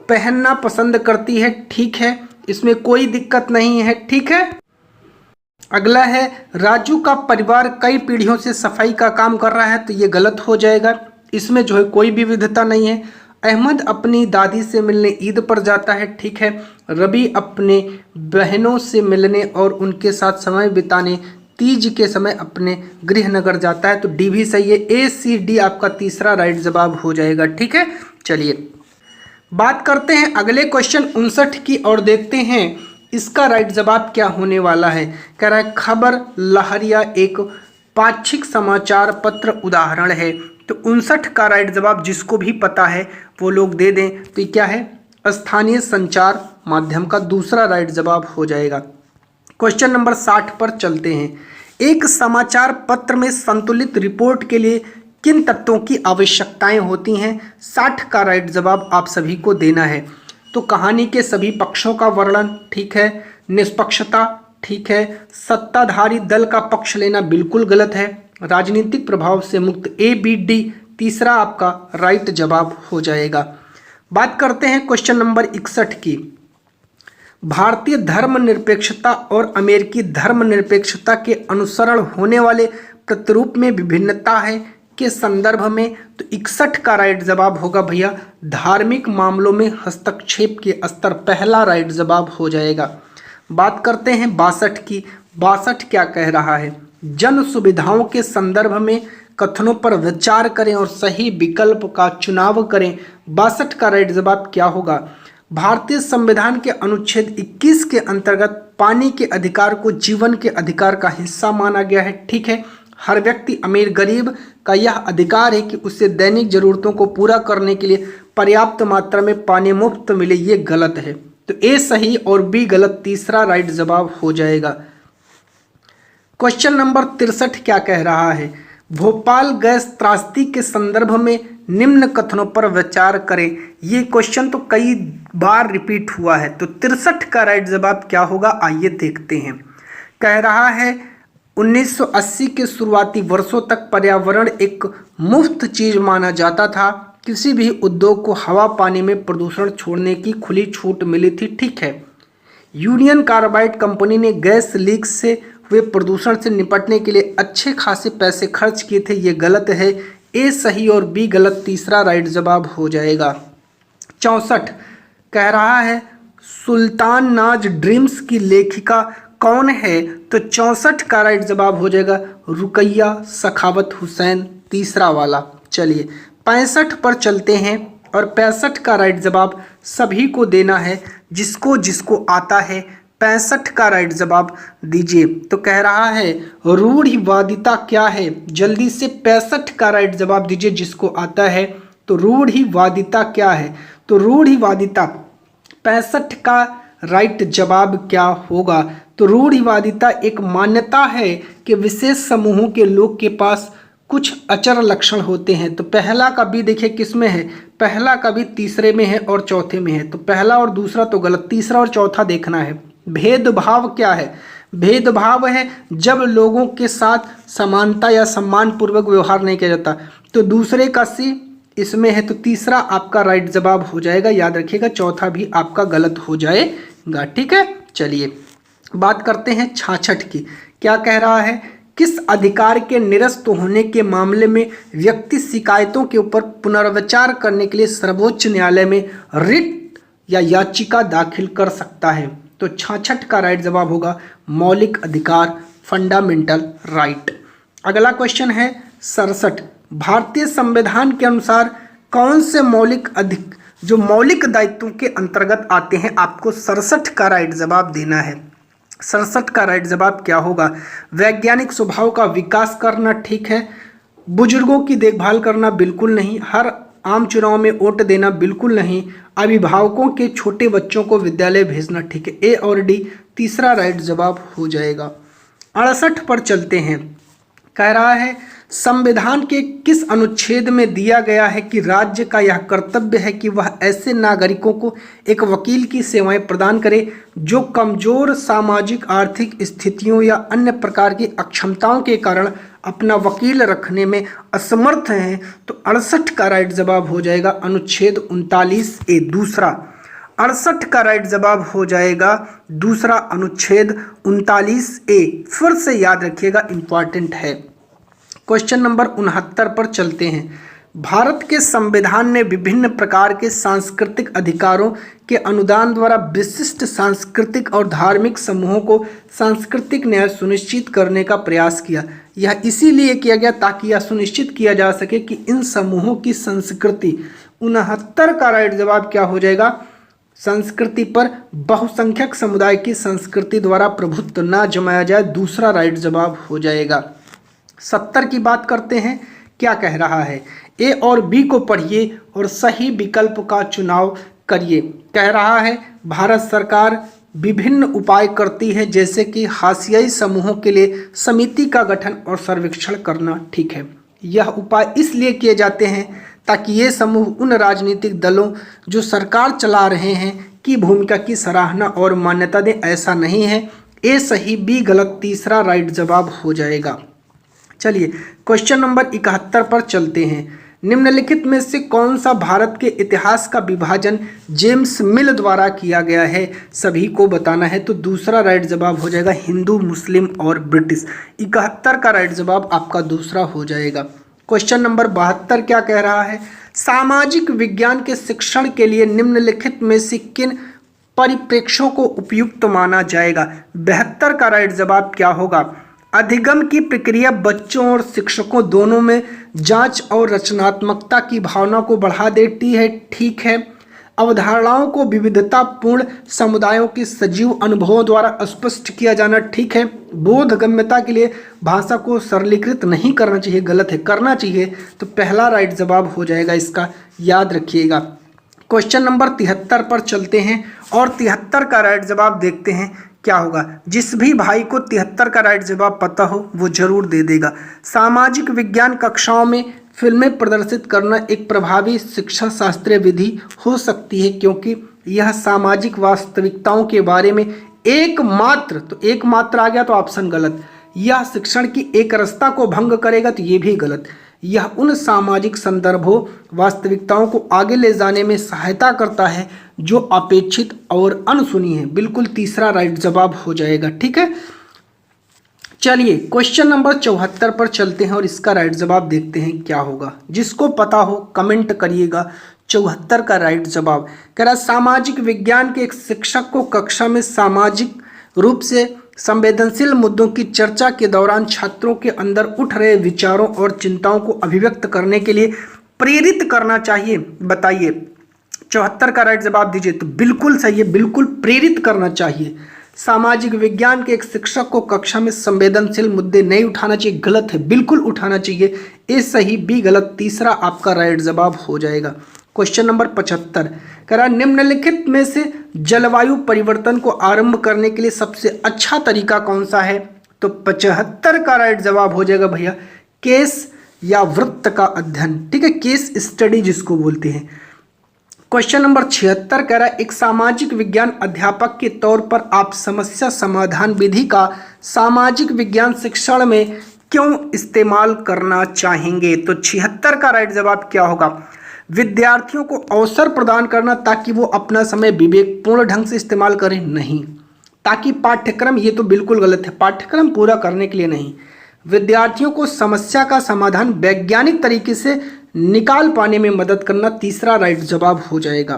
पहनना पसंद करती है, ठीक है, इसमें कोई दिक्कत नहीं है, ठीक है। अगला है राजू का परिवार कई पीढ़ियों से सफाई का काम कर रहा है, तो ये गलत हो जाएगा, इसमें जो है कोई भी विविधता नहीं है। अहमद अपनी दादी से मिलने ईद पर जाता है, ठीक है। रवि अपने बहनों से मिलने और उनके साथ समय बिताने तीज के समय अपने गृहनगर जाता है, तो डी भी सही है। ए सी डी आपका तीसरा राइट जवाब हो जाएगा, ठीक है। चलिए बात करते हैं अगले क्वेश्चन 59 की और देखते हैं इसका राइट जवाब क्या होने वाला है। कह रहा है खबर लहरिया एक पाक्षिक समाचार पत्र उदाहरण है। तो 59 का राइट जवाब जिसको भी पता है वो लोग दे दें। तो क्या है? स्थानीय संचार माध्यम का दूसरा राइट जवाब हो जाएगा। क्वेश्चन नंबर 60 पर चलते हैं। एक समाचार पत्र में संतुलित रिपोर्ट के लिए किन तत्वों की आवश्यकताएं होती हैं? 60 का राइट जवाब आप सभी को देना है। तो कहानी के सभी पक्षों का वर्णन, ठीक है। निष्पक्षता, ठीक है। सत्ताधारी दल का पक्ष लेना बिल्कुल गलत है। राजनीतिक प्रभाव से मुक्त, ए बी डी तीसरा आपका राइट जवाब हो जाएगा। बात करते हैं क्वेश्चन नंबर 61 की। भारतीय धर्मनिरपेक्षता और अमेरिकी धर्मनिरपेक्षता के अनुसरण होने वाले प्रतिरूप में विभिन्नता है के संदर्भ में। तो 61 का राइट जवाब होगा भैया धार्मिक मामलों में हस्तक्षेप के स्तर, पहला राइट जवाब हो जाएगा। बात करते हैं 62 की। 62 क्या कह रहा है? जन सुविधाओं के संदर्भ में कथनों पर विचार करें और सही विकल्प का चुनाव करें। 62 का राइट जवाब क्या होगा? भारतीय संविधान के अनुच्छेद 21 के अंतर्गत पानी के अधिकार को जीवन के अधिकार का हिस्सा माना गया है, ठीक है। हर व्यक्ति अमीर गरीब का यह अधिकार है कि उसे दैनिक जरूरतों को पूरा करने के लिए पर्याप्त मात्रा में पानी मुफ्त मिले, ये गलत है। तो ए सही और बी गलत, तीसरा राइट जवाब हो जाएगा। क्वेश्चन नंबर 63 क्या कह रहा है? भोपाल गैस त्रासदी के संदर्भ में निम्न कथनों पर विचार करें। ये क्वेश्चन तो कई बार रिपीट हुआ है, तो 63 का राइट जवाब क्या होगा आइए देखते हैं। कह रहा है 1980 के शुरुआती वर्षों तक पर्यावरण एक मुफ्त चीज माना जाता था। किसी भी उद्योग को हवा पानी में प्रदूषण छोड़ने की खुली छूट मिली थी, ठीक है। यूनियन कार्बाइड कंपनी ने गैस लीक से हुए प्रदूषण से निपटने के लिए अच्छे खासे पैसे खर्च किए थे, ये गलत है। ए सही और बी गलत, तीसरा राइट जवाब हो जाएगा। 64 कह रहा है सुल्तान नाज ड्रीम्स की लेखिका कौन है? तो 64 का राइट जवाब हो जाएगा रुकैया सखावत हुसैन, तीसरा वाला। चलिए 65 पर चलते हैं और 65 का राइट जवाब सभी को देना है, जिसको जिसको आता है 65 का राइट जवाब दीजिए। तो कह रहा है रूढ़िवादिता क्या है? जल्दी से 65 का राइट जवाब दीजिए जिसको आता है। तो रूढ़िवादिता क्या है? तो रूढ़िवादिता 65 का राइट जवाब क्या होगा? तो रूढ़िवादिता एक मान्यता है कि विशेष समूहों के लोग के पास कुछ अचर लक्षण होते हैं। तो पहला का बी देखिए किस में है, पहला का बी तीसरे में है और चौथे में है। तो पहला और दूसरा तो गलत, तीसरा और चौथा देखना है। भेदभाव क्या है, भेदभाव है जब लोगों के साथ समानता या सम्मानपूर्वक व्यवहार नहीं किया जाता। तो दूसरे का सी इसमें है, तो तीसरा आपका राइट जवाब हो जाएगा। याद रखिएगा, चौथा भी आपका गलत हो जाएगा। ठीक है, चलिए बात करते हैं 66 की। क्या कह रहा है, किस अधिकार के निरस्त होने के मामले में व्यक्ति शिकायतों के ऊपर पुनर्विचार करने के लिए सर्वोच्च न्यायालय में रिट या याचिका दाखिल कर सकता है। तो 66 का राइट जवाब होगा मौलिक अधिकार, फंडामेंटल राइट। अगला क्वेश्चन है 67, भारतीय संविधान के अनुसार कौन से मौलिक दायित्वों के अंतर्गत आते हैं। आपको 67 का राइट जवाब देना है। 67 का राइट जवाब क्या होगा, वैज्ञानिक स्वभाव का विकास करना, ठीक है। बुजुर्गों की देखभाल करना, बिल्कुल नहीं। हर आम चुनाव में वोट देना, बिल्कुल नहीं। अभिभावकों के छोटे बच्चों को विद्यालय भेजना, ठीक है। ए और डी तीसरा राइट जवाब हो जाएगा। 68 पर चलते हैं। कह रहा है संविधान के किस अनुच्छेद में दिया गया है कि राज्य का यह कर्तव्य है कि वह ऐसे नागरिकों को एक वकील की सेवाएं प्रदान करे जो कमजोर सामाजिक आर्थिक स्थितियों या अन्य प्रकार की अक्षमताओं के कारण अपना वकील रखने में असमर्थ हैं। तो 68 का राइट जवाब हो जाएगा अनुच्छेद 39A दूसरा। 68 का राइट जवाब हो जाएगा दूसरा अनुच्छेद 39A। फिर से याद रखिएगा, इंपॉर्टेंट है। क्वेश्चन नंबर 69 पर चलते हैं। भारत के संविधान ने विभिन्न प्रकार के सांस्कृतिक अधिकारों के अनुदान द्वारा विशिष्ट सांस्कृतिक और धार्मिक समूहों को सांस्कृतिक न्याय सुनिश्चित करने का प्रयास किया। यह इसीलिए किया गया ताकि यह सुनिश्चित किया जा सके कि इन समूहों की संस्कृति। 69 का राइट जवाब क्या हो जाएगा, संस्कृति पर बहुसंख्यक समुदाय की संस्कृति द्वारा प्रभुत्व न जमाया जाए, दूसरा राइट जवाब हो जाएगा। 70 की बात करते हैं। क्या कह रहा है, ए और बी को पढ़िए और सही विकल्प का चुनाव करिए। कह रहा है भारत सरकार विभिन्न उपाय करती है जैसे कि हाशियाई समूहों के लिए समिति का गठन और सर्वेक्षण करना, ठीक है। यह उपाय इसलिए किए जाते हैं ताकि ये समूह उन राजनीतिक दलों जो सरकार चला रहे हैं की भूमिका की सराहना और मान्यता दें, ऐसा नहीं है। ए सही, बी गलत, तीसरा राइट जवाब हो जाएगा। चलिए क्वेश्चन नंबर 71 पर चलते हैं। निम्नलिखित में से कौन सा भारत के इतिहास का विभाजन जेम्स मिल द्वारा किया गया है, सभी को बताना है। तो दूसरा राइट जवाब हो जाएगा हिंदू, मुस्लिम और ब्रिटिश। 71 का राइट जवाब आपका दूसरा हो जाएगा। क्वेश्चन नंबर 72 क्या कह रहा है, सामाजिक विज्ञान के शिक्षण के लिए निम्नलिखित में से किन परिप्रेक्ष्यों को उपयुक्त माना जाएगा। 72 का राइट जवाब क्या होगा, अधिगम की प्रक्रिया बच्चों और शिक्षकों दोनों में जांच और रचनात्मकता की भावना को बढ़ा देती है, ठीक है। अवधारणाओं को विविधतापूर्ण समुदायों के सजीव अनुभवों द्वारा स्पष्ट किया जाना, ठीक है। बोधगम्यता के लिए भाषा को सरलीकृत नहीं करना चाहिए, गलत है, करना चाहिए। तो पहला राइट जवाब हो जाएगा इसका, याद रखिएगा। क्वेश्चन नंबर 73 पर चलते हैं और 73 का राइट जवाब देखते हैं क्या होगा। जिस भी भाई को 73 का राइट जवाब पता हो वो जरूर दे देगा। सामाजिक विज्ञान कक्षाओं में फिल्में प्रदर्शित करना एक प्रभावी शिक्षा शास्त्रीय विधि हो सकती है क्योंकि यह सामाजिक वास्तविकताओं के बारे में एकमात्र, तो एकमात्र आ गया तो ऑप्शन गलत। यह शिक्षण की एकरसता को भंग करेगा, तो ये भी गलत। यह उन सामाजिक संदर्भों वास्तविकताओं को आगे ले जाने में सहायता करता है जो अपेक्षित और अनसुनी है, बिल्कुल तीसरा राइट जवाब हो जाएगा, ठीक है। चलिए क्वेश्चन नंबर 74 पर चलते हैं और इसका राइट जवाब देखते हैं क्या होगा। जिसको पता हो कमेंट करिएगा। 74 का राइट जवाब कह रहा, सामाजिक विज्ञान के एक शिक्षक को कक्षा में सामाजिक रूप से संवेदनशील मुद्दों की चर्चा के दौरान छात्रों के अंदर उठ रहे विचारों और चिंताओं को अभिव्यक्त करने के लिए प्रेरित करना चाहिए। बताइए 74 का राइट जवाब दीजिए। तो बिल्कुल सही है, बिल्कुल प्रेरित करना चाहिए। सामाजिक विज्ञान के एक शिक्षक को कक्षा में संवेदनशील मुद्दे नहीं उठाना चाहिए, गलत है, बिल्कुल उठाना चाहिए। ए सही, बी गलत, तीसरा आपका राइट जवाब हो जाएगा। क्वेश्चन नंबर 75 कह रहा, निम्नलिखित में से जलवायु परिवर्तन को आरंभ करने के लिए सबसे अच्छा तरीका कौन सा है। तो 75 का राइट जवाब हो जाएगा भैया केस या वृत्त का अध्ययन, ठीक है, केस स्टडी जिसको बोलते हैं। क्वेश्चन नंबर 76 कह रहा है एक सामाजिक विज्ञान अध्यापक के तौर पर आप समस्या समाधान विधि का सामाजिक विज्ञान शिक्षण में क्यों इस्तेमाल करना चाहेंगे। तो 76 का राइट जवाब क्या होगा, विद्यार्थियों को अवसर प्रदान करना ताकि वो अपना समय विवेकपूर्ण ढंग से इस्तेमाल करें, नहीं ताकि पाठ्यक्रम, ये तो बिल्कुल गलत है, पाठ्यक्रम पूरा करने के लिए नहीं, विद्यार्थियों को समस्या का समाधान वैज्ञानिक तरीके से निकाल पाने में मदद करना, तीसरा राइट जवाब हो जाएगा।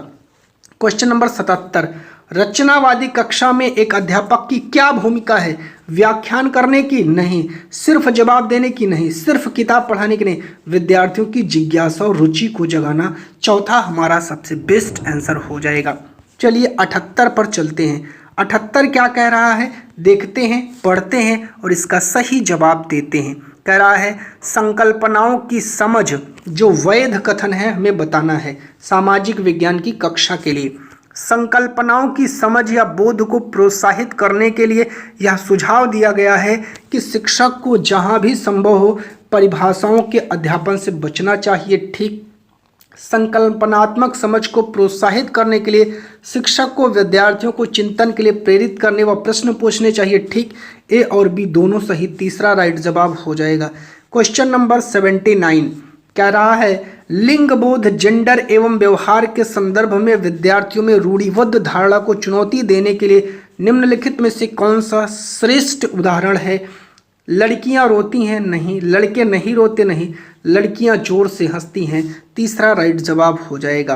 क्वेश्चन नंबर 77 रचनावादी कक्षा में एक अध्यापक की क्या भूमिका है, व्याख्यान करने की, नहीं, सिर्फ जवाब देने की, नहीं, सिर्फ किताब पढ़ाने की, नहीं, विद्यार्थियों की जिज्ञासा और रुचि को जगाना, चौथा हमारा सबसे बेस्ट आंसर हो जाएगा। चलिए 78 पर चलते हैं। 78 क्या कह रहा है, देखते हैं, पढ़ते हैं और इसका सही जवाब देते हैं। कह रहा है संकल्पनाओं की समझ, जो वैध कथन है हमें बताना है सामाजिक विज्ञान की कक्षा के लिए। संकल्पनाओं की समझ या बोध को प्रोत्साहित करने के लिए यह सुझाव दिया गया है कि शिक्षक को जहां भी संभव हो परिभाषाओं के अध्यापन से बचना चाहिए, ठीक। संकल्पनात्मक समझ को प्रोत्साहित करने के लिए शिक्षक को विद्यार्थियों को चिंतन के लिए प्रेरित करने व प्रश्न पूछने चाहिए, ठीक। ए और बी दोनों सही, तीसरा राइट जवाब हो जाएगा। क्वेश्चन नंबर 79 कह रहा है लिंग बोध, जेंडर एवं व्यवहार के संदर्भ में विद्यार्थियों में रूढ़िबद्ध धारणा को चुनौती देने के लिए निम्नलिखित में से कौन सा श्रेष्ठ उदाहरण है। लड़कियां रोती हैं, नहीं, लड़के नहीं रोते, नहीं, लड़कियां जोर से हंसती हैं, तीसरा राइट जवाब हो जाएगा।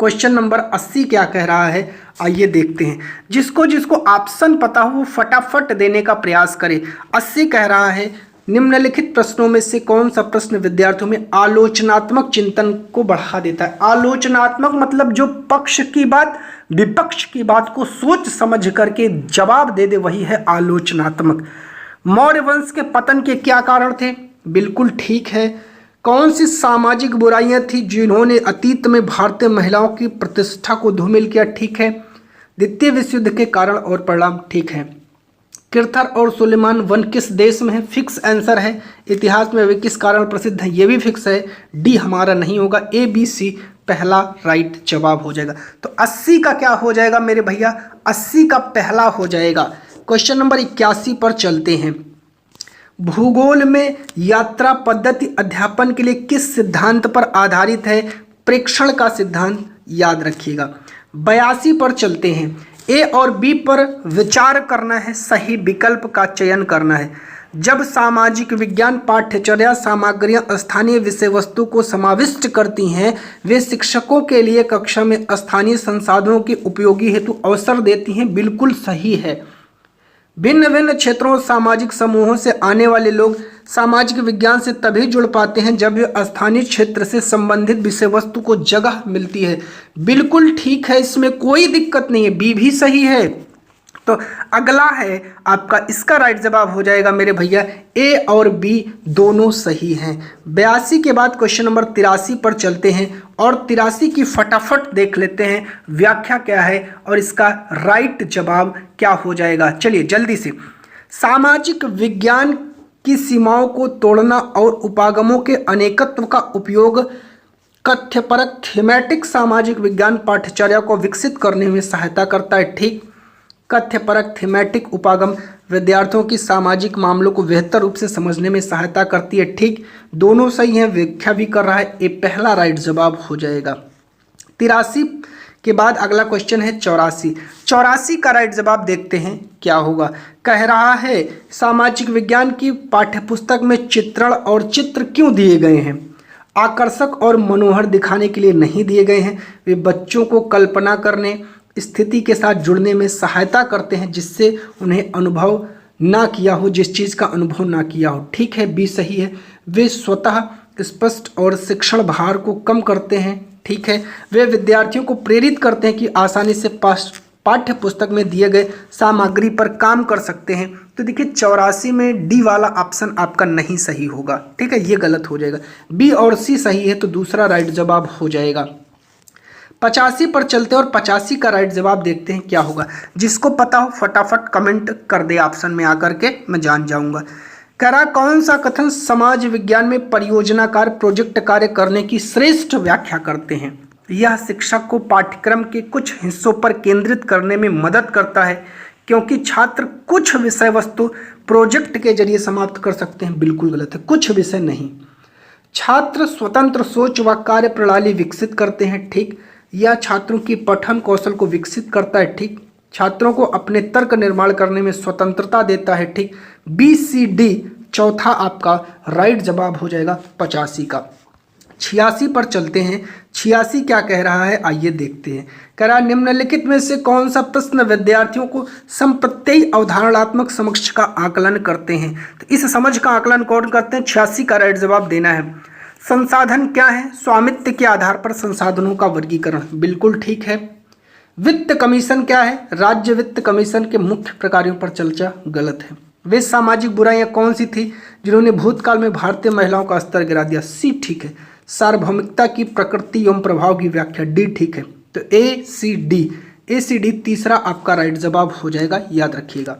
क्वेश्चन नंबर 80 क्या कह रहा है, आइए देखते हैं। जिसको जिसको ऑप्शन पता हो वो फटाफट देने का प्रयास करे। 80 कह रहा है निम्नलिखित प्रश्नों में से कौन सा प्रश्न विद्यार्थियों में आलोचनात्मक चिंतन को बढ़ा देता है। आलोचनात्मक मतलब जो पक्ष की बात विपक्ष की बात को सोच समझ करके जवाब दे दे, वही है आलोचनात्मक। मौर्य वंश के पतन के क्या कारण थे, बिल्कुल ठीक है। कौन सी सामाजिक बुराइयां थी जिन्होंने अतीत में भारतीय महिलाओं की प्रतिष्ठा को धूमिल किया, ठीक है। द्वितीय विश्व युद्ध के कारण और परिणाम, ठीक है। किर्थर और सुलेमान वन किस देश में है, फिक्स आंसर है। इतिहास में वे किस कारण प्रसिद्ध है, ये भी फिक्स है। डी हमारा नहीं होगा, ए बी सी पहला राइट जवाब हो जाएगा। तो 80 का क्या हो जाएगा मेरे भैया, 80 का पहला हो जाएगा। क्वेश्चन नंबर 81 पर चलते हैं। भूगोल में यात्रा पद्धति अध्यापन के लिए किस सिद्धांत पर आधारित है, प्रेक्षण का सिद्धांत, याद रखिएगा। 82 पर चलते हैं। ए और बी पर विचार करना है, सही विकल्प का चयन करना है। जब सामाजिक विज्ञान पाठ्यचर्या सामग्रियां स्थानीय विषय वस्तु को समाविष्ट करती हैं, वे शिक्षकों के लिए कक्षा में स्थानीय संसाधनों के उपयोगी हेतु अवसर देती हैं, बिल्कुल सही है। भिन्न भिन्न क्षेत्रों और सामाजिक समूहों से आने वाले लोग सामाजिक विज्ञान से तभी जुड़ पाते हैं जब वे स्थानीय क्षेत्र से संबंधित विषय वस्तु को जगह मिलती है, बिल्कुल ठीक है, इसमें कोई दिक्कत नहीं है, बी भी सही है। तो अगला है आपका, इसका राइट जवाब हो जाएगा मेरे भैया ए और बी दोनों सही हैं। 82 के बाद क्वेश्चन नंबर 83 पर चलते हैं और 83 की फटाफट देख लेते हैं व्याख्या क्या है और इसका राइट जवाब क्या हो जाएगा। चलिए जल्दी से। सामाजिक विज्ञान की सीमाओं को तोड़ना और उपागमों के अनेकत्व का उपयोग कथ्यपरक थीमेटिक सामाजिक विज्ञान पाठ्यचर्या को विकसित करने में सहायता करता है, ठीक। कथ्यपरक थीमेटिक उपागम विद्यार्थियों की सामाजिक मामलों को बेहतर रूप से समझने में सहायता करती है, ठीक। दोनों सही हैं, व्याख्या भी कर रहा है, ये पहला राइट जवाब हो जाएगा। 83 के बाद अगला क्वेश्चन है 84। 84 का राइट जवाब देखते हैं क्या होगा। कह रहा है सामाजिक विज्ञान की पाठ्यपुस्तक में चित्रण और चित्र क्यों दिए गए हैं, आकर्षक और मनोहर दिखाने के लिए नहीं दिए गए हैं। वे बच्चों को कल्पना करने, स्थिति के साथ जुड़ने में सहायता करते हैं जिससे उन्हें अनुभव ना किया हो, जिस चीज़ का अनुभव ना किया हो, ठीक है, बी सही है। वे स्वतः स्पष्ट और शिक्षण भार को कम करते हैं, ठीक है। वे विद्यार्थियों को प्रेरित करते हैं कि आसानी से पाठ्य पुस्तक में दिए गए सामग्री पर काम कर सकते हैं। तो देखिए 84 में डी वाला ऑप्शन आपका नहीं सही होगा, ठीक है, ये गलत हो जाएगा। बी और सी सही है तो दूसरा राइट जवाब हो जाएगा। 85 पर चलते और 85 का राइट जवाब देखते हैं क्या होगा। जिसको पता हो फटाफट कमेंट कर दे ऑप्शन में आकर के, मैं जान जाऊंगा। करा कौन सा कथन समाज विज्ञान में परियोजना कार्य प्रोजेक्ट कार्य करने की श्रेष्ठ व्याख्या करते हैं? यह शिक्षक को पाठ्यक्रम के कुछ हिस्सों पर केंद्रित करने में मदद करता है क्योंकि छात्र कुछ विषय वस्तु प्रोजेक्ट के जरिए समाप्त कर सकते हैं। बिल्कुल गलत है, कुछ विषय नहीं। छात्र स्वतंत्र सोच व कार्य प्रणाली विकसित करते हैं, ठीक। यह छात्रों की पठन कौशल को विकसित करता है, ठीक। छात्रों को अपने तर्क निर्माण करने में स्वतंत्रता देता है, ठीक। बी सी डी चौथा आपका राइट जवाब हो जाएगा 85 का। 86 पर चलते हैं। 86 क्या कह रहा है, आइए देखते हैं। कह रहा निम्नलिखित में से कौन सा प्रश्न विद्यार्थियों को संप्रत्यय अवधारणात्मक समझ का आकलन करते हैं? तो इस समझ का आकलन कौन करते हैं? 86 का राइट जवाब देना है। संसाधन क्या है? स्वामित्व के आधार पर संसाधनों का वर्गीकरण, बिल्कुल ठीक है। वित्त कमीशन क्या है? राज्य वित्त कमीशन के मुख्य प्रकारों पर चर्चा, गलत है। वे सामाजिक बुराइयां कौन सी थी जिन्होंने भूतकाल में भारतीय महिलाओं का स्तर गिरा दिया? सी ठीक है। सार्वभौमिकता की प्रकृति एवं प्रभाव की व्याख्या, डी ठीक है। तो ए सी डी तीसरा आपका राइट जवाब हो जाएगा, याद रखिएगा।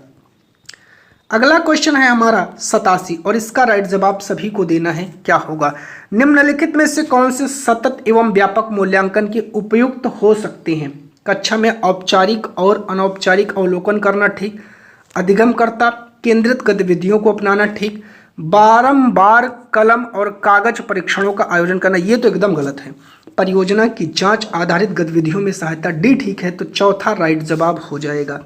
अगला क्वेश्चन है हमारा 87 और इसका राइट जवाब सभी को देना है। क्या होगा? निम्नलिखित में से कौन से सतत एवं व्यापक मूल्यांकन के उपयुक्त हो सकते हैं? कक्षा में औपचारिक और अनौपचारिक अवलोकन करना, ठीक। अधिगमकर्ता केंद्रित गतिविधियों को अपनाना, ठीक। बारंबार कलम और कागज परीक्षणों का आयोजन करना, ये तो एकदम गलत है। परियोजना की जांच आधारित गतिविधियों में सहायता, डी ठीक है। तो चौथा राइट जवाब हो जाएगा।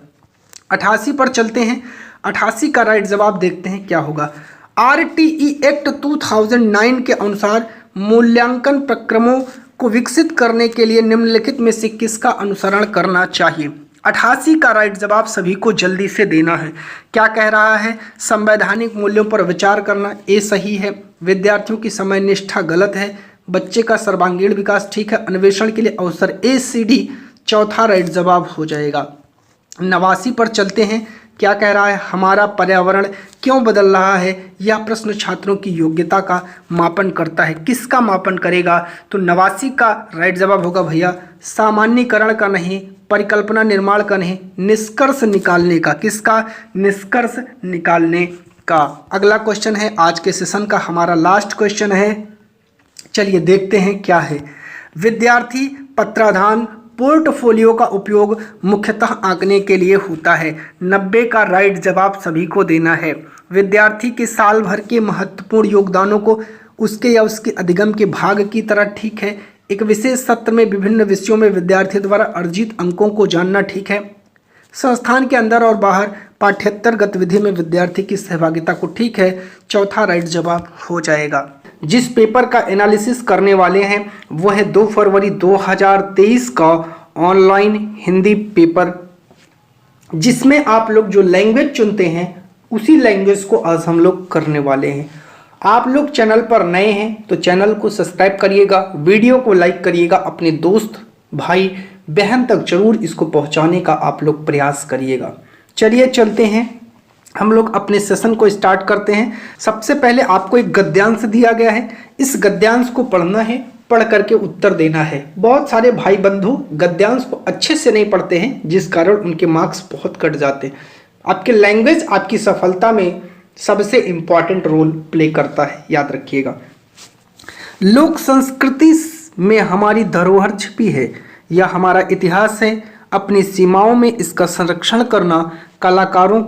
88 पर चलते हैं। 88 का राइट जवाब देखते हैं क्या होगा। RTE एक्ट 2009 के अनुसार मूल्यांकन प्रक्रमों को विकसित करने के लिए निम्नलिखित में से किसका अनुसरण करना चाहिए? 88 का राइट जवाब सभी को जल्दी से देना है। क्या कह रहा है? संवैधानिक मूल्यों पर विचार करना, ए सही है। विद्यार्थियों की समय निष्ठा, गलत है। बच्चे का सर्वांगीण विकास, ठीक है। अन्वेषण के लिए अवसर, ए सी डी चौथा राइट जवाब हो जाएगा। 89 पर चलते हैं। क्या कह रहा है? हमारा पर्यावरण क्यों बदल रहा है? यह प्रश्न छात्रों की योग्यता का मापन करता है। किसका मापन करेगा? तो 89 का राइट जवाब होगा भैया सामान्यीकरण का नहीं, परिकल्पना निर्माण का नहीं, निष्कर्ष निकालने का। किसका? निष्कर्ष निकालने का। अगला क्वेश्चन है आज के सेशन का हमारा लास्ट क्वेश्चन है। चलिए देखते हैं क्या है। विद्यार्थी पत्राधान पोर्टफोलियो का उपयोग मुख्यतः आंकने के लिए होता है। 90 का राइट जवाब सभी को देना है। विद्यार्थी के साल भर के महत्वपूर्ण योगदानों को उसके या उसके अधिगम के भाग की तरह, ठीक है। एक विशेष सत्र में विभिन्न विषयों में विद्यार्थी द्वारा अर्जित अंकों को जानना, ठीक है। संस्थान के अंदर और बाहर पाठ्येतर गतिविधि में विद्यार्थी की सहभागिता को, ठीक है। चौथा राइट जवाब हो जाएगा। जिस पेपर का एनालिसिस करने वाले हैं वो है 2 फरवरी 2023 का ऑनलाइन हिंदी पेपर, जिसमें आप लोग जो लैंग्वेज चुनते हैं उसी लैंग्वेज को आज हम लोग करने वाले हैं। आप लोग चैनल पर नए हैं तो चैनल को सब्सक्राइब करिएगा, वीडियो को लाइक करिएगा, अपने दोस्त भाई बहन तक जरूर इसको पहुंचाने का आप लोग प्रयास करिएगा। चलिए चलते हैं, हम लोग अपने सेशन को स्टार्ट करते हैं। सबसे पहले आपको एक गद्यांश दिया गया है, इस गद्यांश को पढ़ना है, पढ़ करके उत्तर देना है। बहुत सारे भाई बंधु गद्यांश को अच्छे से नहीं पढ़ते हैं जिस कारण उनके मार्क्स बहुत कट जाते हैं। आपके लैंग्वेज आपकी सफलता में सबसे इम्पॉर्टेंट रोल प्ले करता है, याद रखिएगा। लोक संस्कृति में हमारी धरोहर छिपी है, यह हमारा इतिहास है। अपनी सीमाओं में इसका संरक्षण करना कलाकारों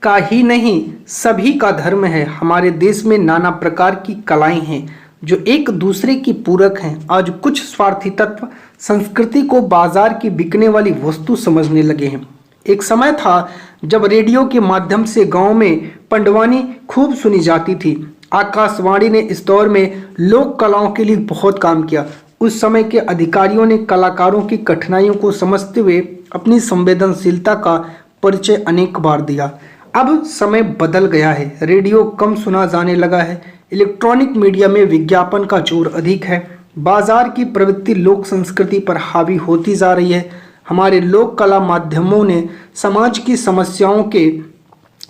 का ही नहीं सभी का धर्म है। हमारे देश में नाना प्रकार की कलाएं हैं जो एक दूसरे की पूरक हैं। आज कुछ स्वार्थी तत्व संस्कृति को बाजार की बिकने वाली वस्तु समझने लगे हैं। एक समय था जब रेडियो के माध्यम से गांव में पंडवानी खूब सुनी जाती थी। आकाशवाणी ने इस दौर में लोक कलाओं के लिए बहुत काम किया। उस समय के अधिकारियों ने कलाकारों की कठिनाइयों को समझते हुए अपनी संवेदनशीलता का परिचय अनेक बार दिया। अब समय बदल गया है, रेडियो कम सुना जाने लगा है, इलेक्ट्रॉनिक मीडिया में विज्ञापन का जोर अधिक है, बाजार की प्रवृत्ति लोक संस्कृति पर हावी होती जा रही है। हमारे लोक कला माध्यमों ने समाज की समस्याओं के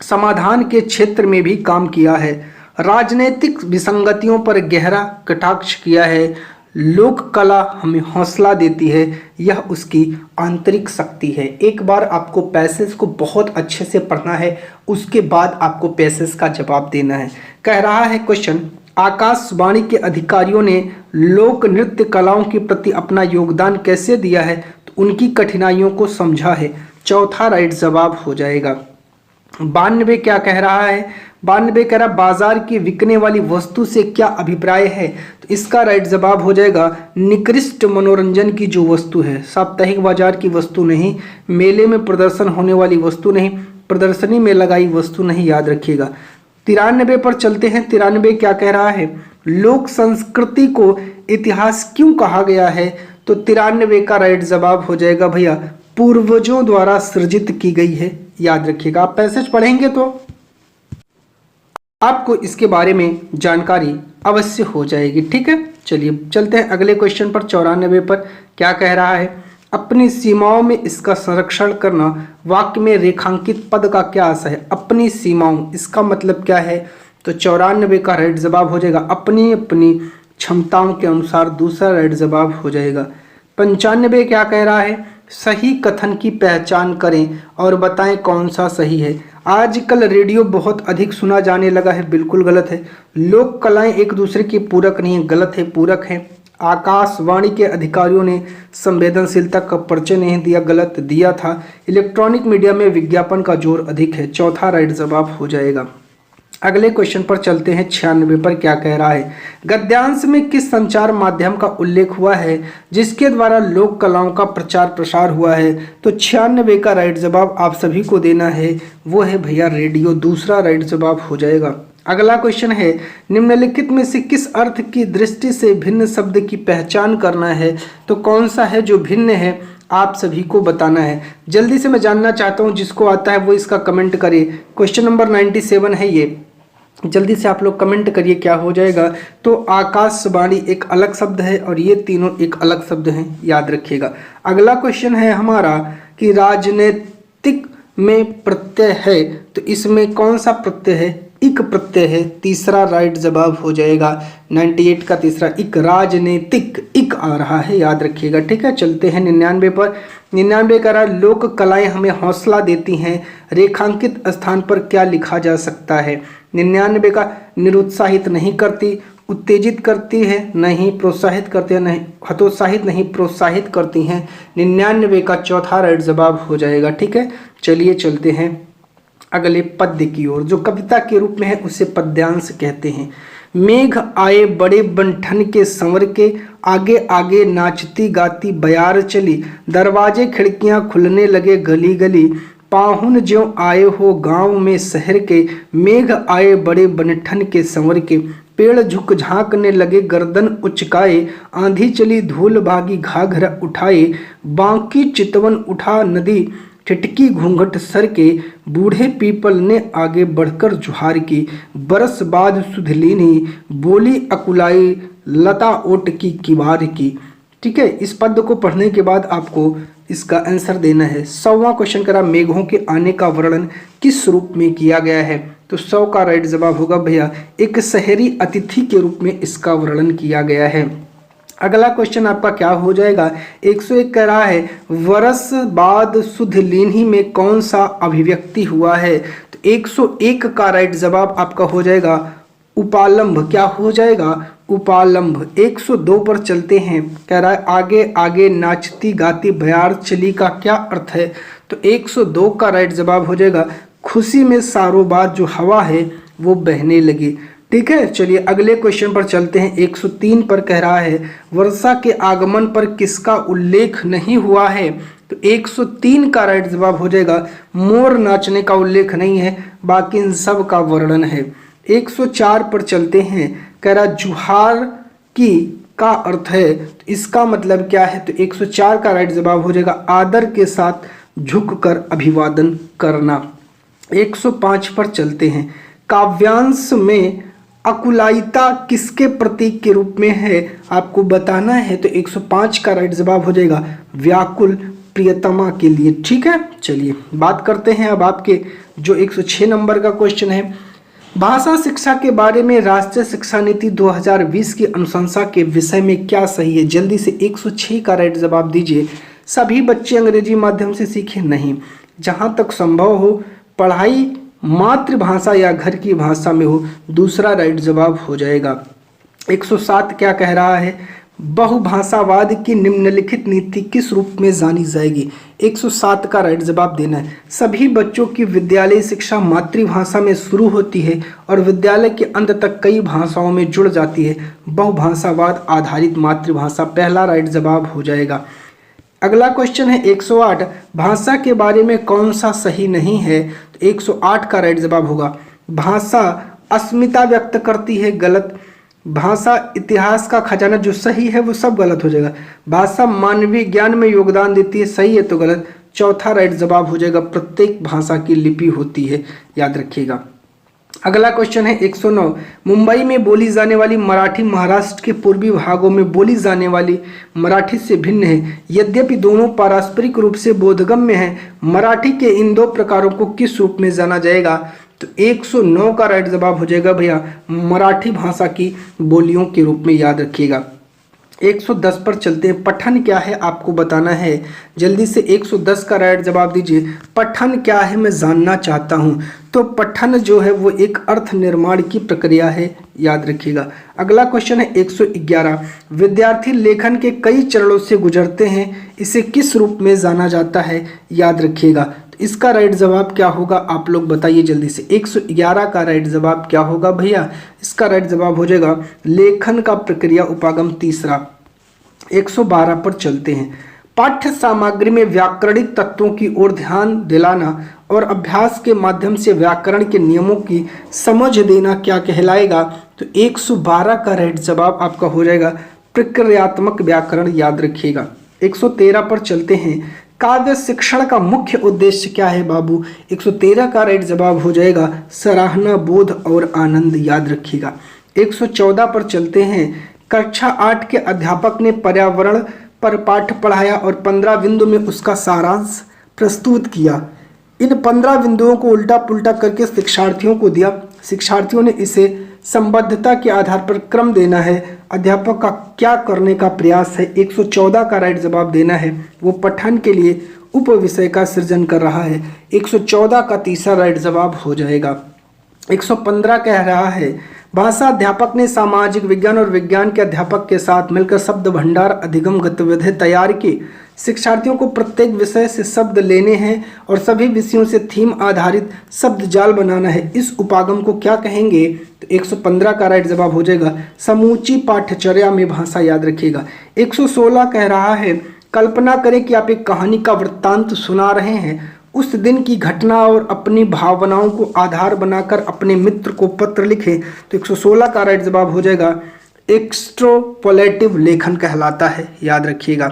समाधान के क्षेत्र में भी काम किया है, राजनीतिक विसंगतियों पर गहरा कटाक्ष किया है, लोक कला हमें हौसला देती है, यह उसकी आंतरिक शक्ति है। एक बार आपको पैसेज को बहुत अच्छे से पढ़ना है, उसके बाद आपको पैसेज का जवाब देना है। कह रहा है क्वेश्चन, आकाशवाणी के अधिकारियों ने लोक नृत्य कलाओं के प्रति अपना योगदान कैसे दिया है? तो उनकी कठिनाइयों को समझा है। चौथा राइट जवाब हो जाएगा। 92 क्या कह रहा है? 92 कह रहा बाजार की बिकने वाली वस्तु से क्या अभिप्राय है? तो इसका राइट जवाब हो जाएगा निकृष्ट मनोरंजन की जो वस्तु है। साप्ताहिक बाजार की वस्तु नहीं, मेले में प्रदर्शन होने वाली वस्तु नहीं, प्रदर्शनी में लगाई वस्तु नहीं, याद रखिएगा। 93 पर चलते हैं। 93 क्या कह रहा है? लोक संस्कृति को इतिहास क्यों कहा गया है? तो 93 का राइट जवाब हो जाएगा भैया पूर्वजों द्वारा सृजित की गई है, याद रखिएगा। आप पैसेज पढ़ेंगे तो आपको इसके बारे में जानकारी अवश्य हो जाएगी, ठीक है। चलिए चलते हैं अगले क्वेश्चन पर। 94 पर क्या कह रहा है? अपनी सीमाओं में इसका संरक्षण करना। वाक्य में रेखांकित पद का क्या अर्थ है? अपनी सीमाओं, इसका मतलब क्या है? तो 94 का राइट जवाब हो जाएगा अपनी अपनी क्षमताओं के अनुसार। दूसरा राइट जवाब हो जाएगा। 95 क्या कह रहा है? सही कथन की पहचान करें और बताएं कौन सा सही है। आजकल रेडियो बहुत अधिक सुना जाने लगा है, बिल्कुल गलत है। लोक कलाएं एक दूसरे की पूरक नहीं है, गलत है, पूरक है। आकाशवाणी के अधिकारियों ने संवेदनशीलता का परिचय नहीं दिया, गलत दिया था। इलेक्ट्रॉनिक मीडिया में विज्ञापन का जोर अधिक है। चौथा राइट जवाब हो जाएगा। अगले क्वेश्चन पर चलते हैं। 96 पर क्या कह रहा है? गद्यांश में किस संचार माध्यम का उल्लेख हुआ है जिसके द्वारा लोक कलाओं का प्रचार प्रसार हुआ है? तो 96 का राइट जवाब आप सभी को देना है, वो है भैया रेडियो। दूसरा राइट जवाब हो जाएगा। अगला क्वेश्चन है, निम्नलिखित में से किस अर्थ की दृष्टि से भिन्न शब्द की पहचान करना है? तो कौन सा है जो भिन्न है, आप सभी को बताना है। जल्दी से मैं जानना चाहता हूं, जिसको आता है वो इसका कमेंट करे। क्वेश्चन नंबर 97 है ये, जल्दी से आप लोग कमेंट करिए क्या हो जाएगा। तो आकाशवाणी एक अलग शब्द है और ये तीनों एक अलग शब्द हैं, याद रखिएगा। अगला क्वेश्चन है हमारा कि राजनीतिक में प्रत्यय है, तो इसमें कौन सा प्रत्यय है? इक प्रत्यय है। तीसरा राइट जवाब हो जाएगा 98 का तीसरा इक। राजनीतिक इक आ रहा है, याद रखिएगा, ठीक है। चलते हैं 99 पर। 99 का रहा लोक कलाएं हमें हौसला देती हैं, रेखांकित स्थान पर क्या लिखा जा सकता है? 99 का निरुत्साहित नहीं करती, उत्तेजित करती है नहीं, प्रोत्साहित करती है नहीं, हतोत्साहित नहीं, प्रोत्साहित करती हैं। 99 का चौथा राइट जवाब हो जाएगा, ठीक है। चलिए चलते हैं अगले पद्य की ओर, जो कविता के रूप में है उसे पद्यांश कहते हैं। मेघ आए बड़े बंठन के संवर के, आगे आगे नाचती गाती बयार चली, दरवाजे खिड़कियां खुलने लगे गली गली, पाहुन ज्यों आए हो गांव में शहर के, मेघ आए बड़े बंठन के संवर के, पेड़ झुक झांकने लगे गर्दन उचकाए, आंधी चली धूल भागी घाघरा उठाए, बांकी चितवन उठा नदी ठिठकी घूंघट सर के, बूढ़े पीपल ने आगे बढ़कर जुहार की, बरस बाद सुधलीनी बोली अकुलाई, लता ओट की किवार की। ठीक है, इस पद को पढ़ने के बाद आपको इसका आंसर देना है। 100वां क्वेश्चन करा, मेघों के आने का वर्णन किस रूप में किया गया है? तो 100 का राइट जवाब होगा भैया एक शहरी अतिथि के रूप में इसका वर्णन किया गया है। अगला क्वेश्चन आपका क्या हो जाएगा? 101 कह रहा है वर्ष बाद सुध लीन्ही में कौन सा अभिव्यक्ति हुआ है? तो 101 का राइट जवाब आपका हो जाएगा उपालंभ। क्या हो जाएगा? उपालंभ। 102 पर चलते हैं, कह रहा है आगे आगे नाचती गाती भयार चली का क्या अर्थ है? तो 102 का राइट जवाब हो जाएगा खुशी में सारोबार जो हवा है वो बहने लगी। ठीक है, चलिए अगले क्वेश्चन पर चलते हैं। 103 पर कह रहा है वर्षा के आगमन पर किसका उल्लेख नहीं हुआ है? तो 103 का राइट जवाब हो जाएगा मोर नाचने का उल्लेख नहीं है, बाकी इन सब का वर्णन है। 104 पर चलते हैं, कह रहा जुहार की का अर्थ है, तो इसका मतलब क्या है? तो 104 का राइट जवाब हो जाएगा आदर के साथ झुककर अभिवादन करना। 105 पर चलते हैं, काव्यांश में अकुलायिता किसके प्रतीक के रूप में है आपको बताना है? तो 105 का राइट जवाब हो जाएगा व्याकुल प्रियतमा के लिए। ठीक है, चलिए बात करते हैं अब आपके जो 106 नंबर का क्वेश्चन है। भाषा शिक्षा के बारे में राष्ट्रीय शिक्षा नीति 2020 की अनुशंसा के विषय में क्या सही है? जल्दी से 106 का राइट जवाब दीजिए। सभी बच्चे अंग्रेजी माध्यम से सीखें? नहीं, जहां तक संभव हो पढ़ाई मातृभाषा या घर की भाषा में हो, दूसरा राइट जवाब हो जाएगा। 107 क्या कह रहा है? बहुभाषावाद की निम्नलिखित नीति किस रूप में जानी जाएगी? 107 का राइट जवाब देना है। सभी बच्चों की विद्यालय शिक्षा मातृभाषा में शुरू होती है और विद्यालय के अंत तक कई भाषाओं में जुड़ जाती है। बहुभाषावाद आधारित मातृभाषा पहला राइट जवाब हो जाएगा। अगला क्वेश्चन है 108, भाषा के बारे में कौन सा सही नहीं है? तो 108 का राइट जवाब होगा भाषा अस्मिता व्यक्त करती है, गलत। भाषा इतिहास का खजाना, जो सही है वो सब गलत हो जाएगा। भाषा मानवीय ज्ञान में योगदान देती है, सही है तो गलत। चौथा राइट जवाब हो जाएगा प्रत्येक भाषा की लिपि होती है, याद रखिएगा। अगला क्वेश्चन है 109, मुंबई में बोली जाने वाली मराठी महाराष्ट्र के पूर्वी भागों में बोली जाने वाली मराठी से भिन्न है, यद्यपि दोनों पारस्परिक रूप से बोधगम्य हैं। मराठी के इन दो प्रकारों को किस रूप में जाना जाएगा? तो 109 का राइट जवाब हो जाएगा भैया मराठी भाषा की बोलियों के रूप में, याद रखिएगा। 110 पर चलते हैं। पठन क्या है आपको बताना है, जल्दी से 110 का राइट जवाब दीजिए। पठन क्या है मैं जानना चाहता हूं। तो पठन जो है वो एक अर्थ निर्माण की प्रक्रिया है, याद रखिएगा। अगला क्वेश्चन है 111, विद्यार्थी लेखन के कई चरणों से गुजरते हैं, इसे किस रूप में जाना जाता है? याद रखिएगा। तो इसका राइट जवाब क्या होगा आप लोग बताइए जल्दी से। 111 का राइट जवाब क्या होगा भैया? इसका राइट जवाब हो जाएगा लेखन का प्रक्रिया उपागम तीसरा। 112 पर चलते हैं। पाठ्य सामग्री में व्याकरणिक तत्वों की ओर ध्यान दिलाना और अभ्यास के माध्यम से व्याकरण के नियमों की समझ देना क्या कहलाएगा? तो 112 का राइट जवाब आपका हो जाएगा प्रक्रियात्मक व्याकरण, याद रखिएगा। 113 पर चलते हैं। काव्य शिक्षण का मुख्य उद्देश्य क्या है बाबू? 113 का राइट जवाब हो जाएगा सराहना, बोध और आनंद, याद रखिएगा। 114 पर चलते हैं। कक्षा 8 के अध्यापक ने पर्यावरण पर पाठ पढ़ाया और 15 बिंदु में उसका सारांश प्रस्तुत किया। इन 15 बिंदुओं को उल्टा पुल्टा करके शिक्षार्थियों को दिया। शिक्षार्थियों ने इसे संबद्धता के आधार पर क्रम देना है। अध्यापक का क्या करने का प्रयास है? 114 का राइट जवाब देना है। वो पठन के लिए उप विषय का सृजन कर रहा है। 114 का तीसरा राइट जवाब हो जाएगा। 115 कह रहा है भाषा अध्यापक ने सामाजिक विज्ञान और विज्ञान के अध्यापक के साथ मिलकर शब्द भंडार अधिगम गतिविधि तैयार की। शिक्षार्थियों को प्रत्येक विषय से शब्द लेने हैं और सभी विषयों से थीम आधारित शब्द जाल बनाना है। इस उपागम को क्या कहेंगे? तो 115 का राइट जवाब हो जाएगा समूची पाठ्यचर्या में भाषा, याद रखिएगा। 116 कह रहा है कल्पना करें कि आप एक कहानी का वृत्तांत सुना रहे हैं। उस दिन की घटना और अपनी भावनाओं को आधार बनाकर अपने मित्र को पत्र लिखें। तो 116 का राइट जवाब हो जाएगा एक्स्ट्रोपोलेटिव लेखन कहलाता है, याद रखिएगा।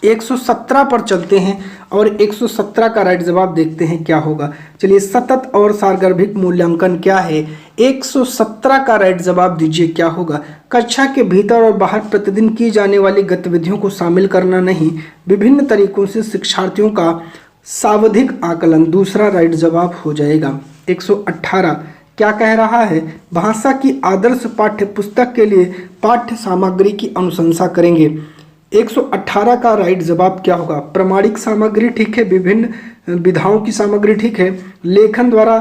117 पर चलते हैं और 117 का राइट जवाब देखते हैं क्या होगा। चलिए, सतत और सार्वग्रभिक मूल्यांकन क्या है? 117 का राइट जवाब दीजिए क्या होगा? कक्षा के भीतर और बाहर प्रतिदिन की जाने वाली गतिविधियों को शामिल करना नहीं, विभिन्न तरीकों से शिक्षार्थियों का सावधिक आकलन, दूसरा राइट जवाब हो जाएगा। 118 क्या कह रहा है? भाषा की आदर्श पाठ्य पुस्तक के लिए पाठ्य सामग्री की अनुशंसा करेंगे। 118 का राइट जवाब क्या होगा? प्रमाणिक सामग्री ठीक है, विभिन्न विधाओं की सामग्री ठीक है, लेखन द्वारा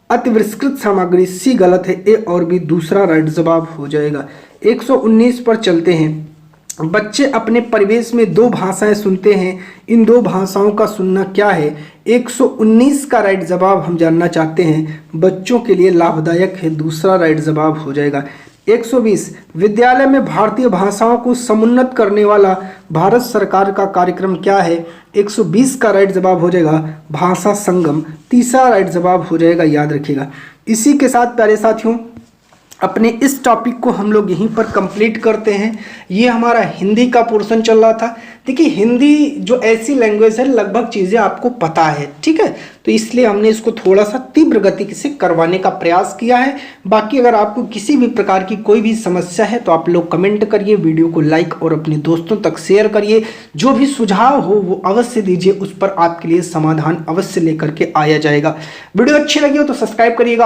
अतिविष्कृत सामग्री सी गलत है, ए और बी दूसरा राइट जवाब हो जाएगा। 119 पर चलते हैं। बच्चे अपने परिवेश में दो भाषाएं सुनते हैं, इन दो भाषाओं का सुनना क्या है? 119 का राइट जवाब हम जानना चाहते हैं। बच्चों के लिए लाभदायक है, दूसरा राइट जवाब हो जाएगा। 120 विद्यालय में भारतीय भाषाओं को समुन्नत करने वाला भारत सरकार का कार्यक्रम क्या है? 120 का राइट जवाब हो जाएगा भाषा संगम, तीसरा राइट जवाब हो जाएगा, याद रखिएगा। इसी के साथ प्यारे साथियों अपने इस टॉपिक को हम लोग यहीं पर कंप्लीट करते हैं। ये हमारा हिंदी का पोर्शन चल रहा था। देखिए, हिंदी जो ऐसी लैंग्वेज है लगभग चीज़ें आपको पता है, ठीक है, तो इसलिए हमने इसको थोड़ा सा तीव्र गति से करवाने का प्रयास किया है। बाकी अगर आपको किसी भी प्रकार की कोई भी समस्या है तो आप लोग कमेंट करिए, वीडियो को लाइक और अपने दोस्तों तक शेयर करिए। जो भी सुझाव हो वो अवश्य दीजिए, उस पर आपके लिए समाधान अवश्य लेकर के आया जाएगा। वीडियो अच्छी लगी हो तो सब्सक्राइब करिएगा।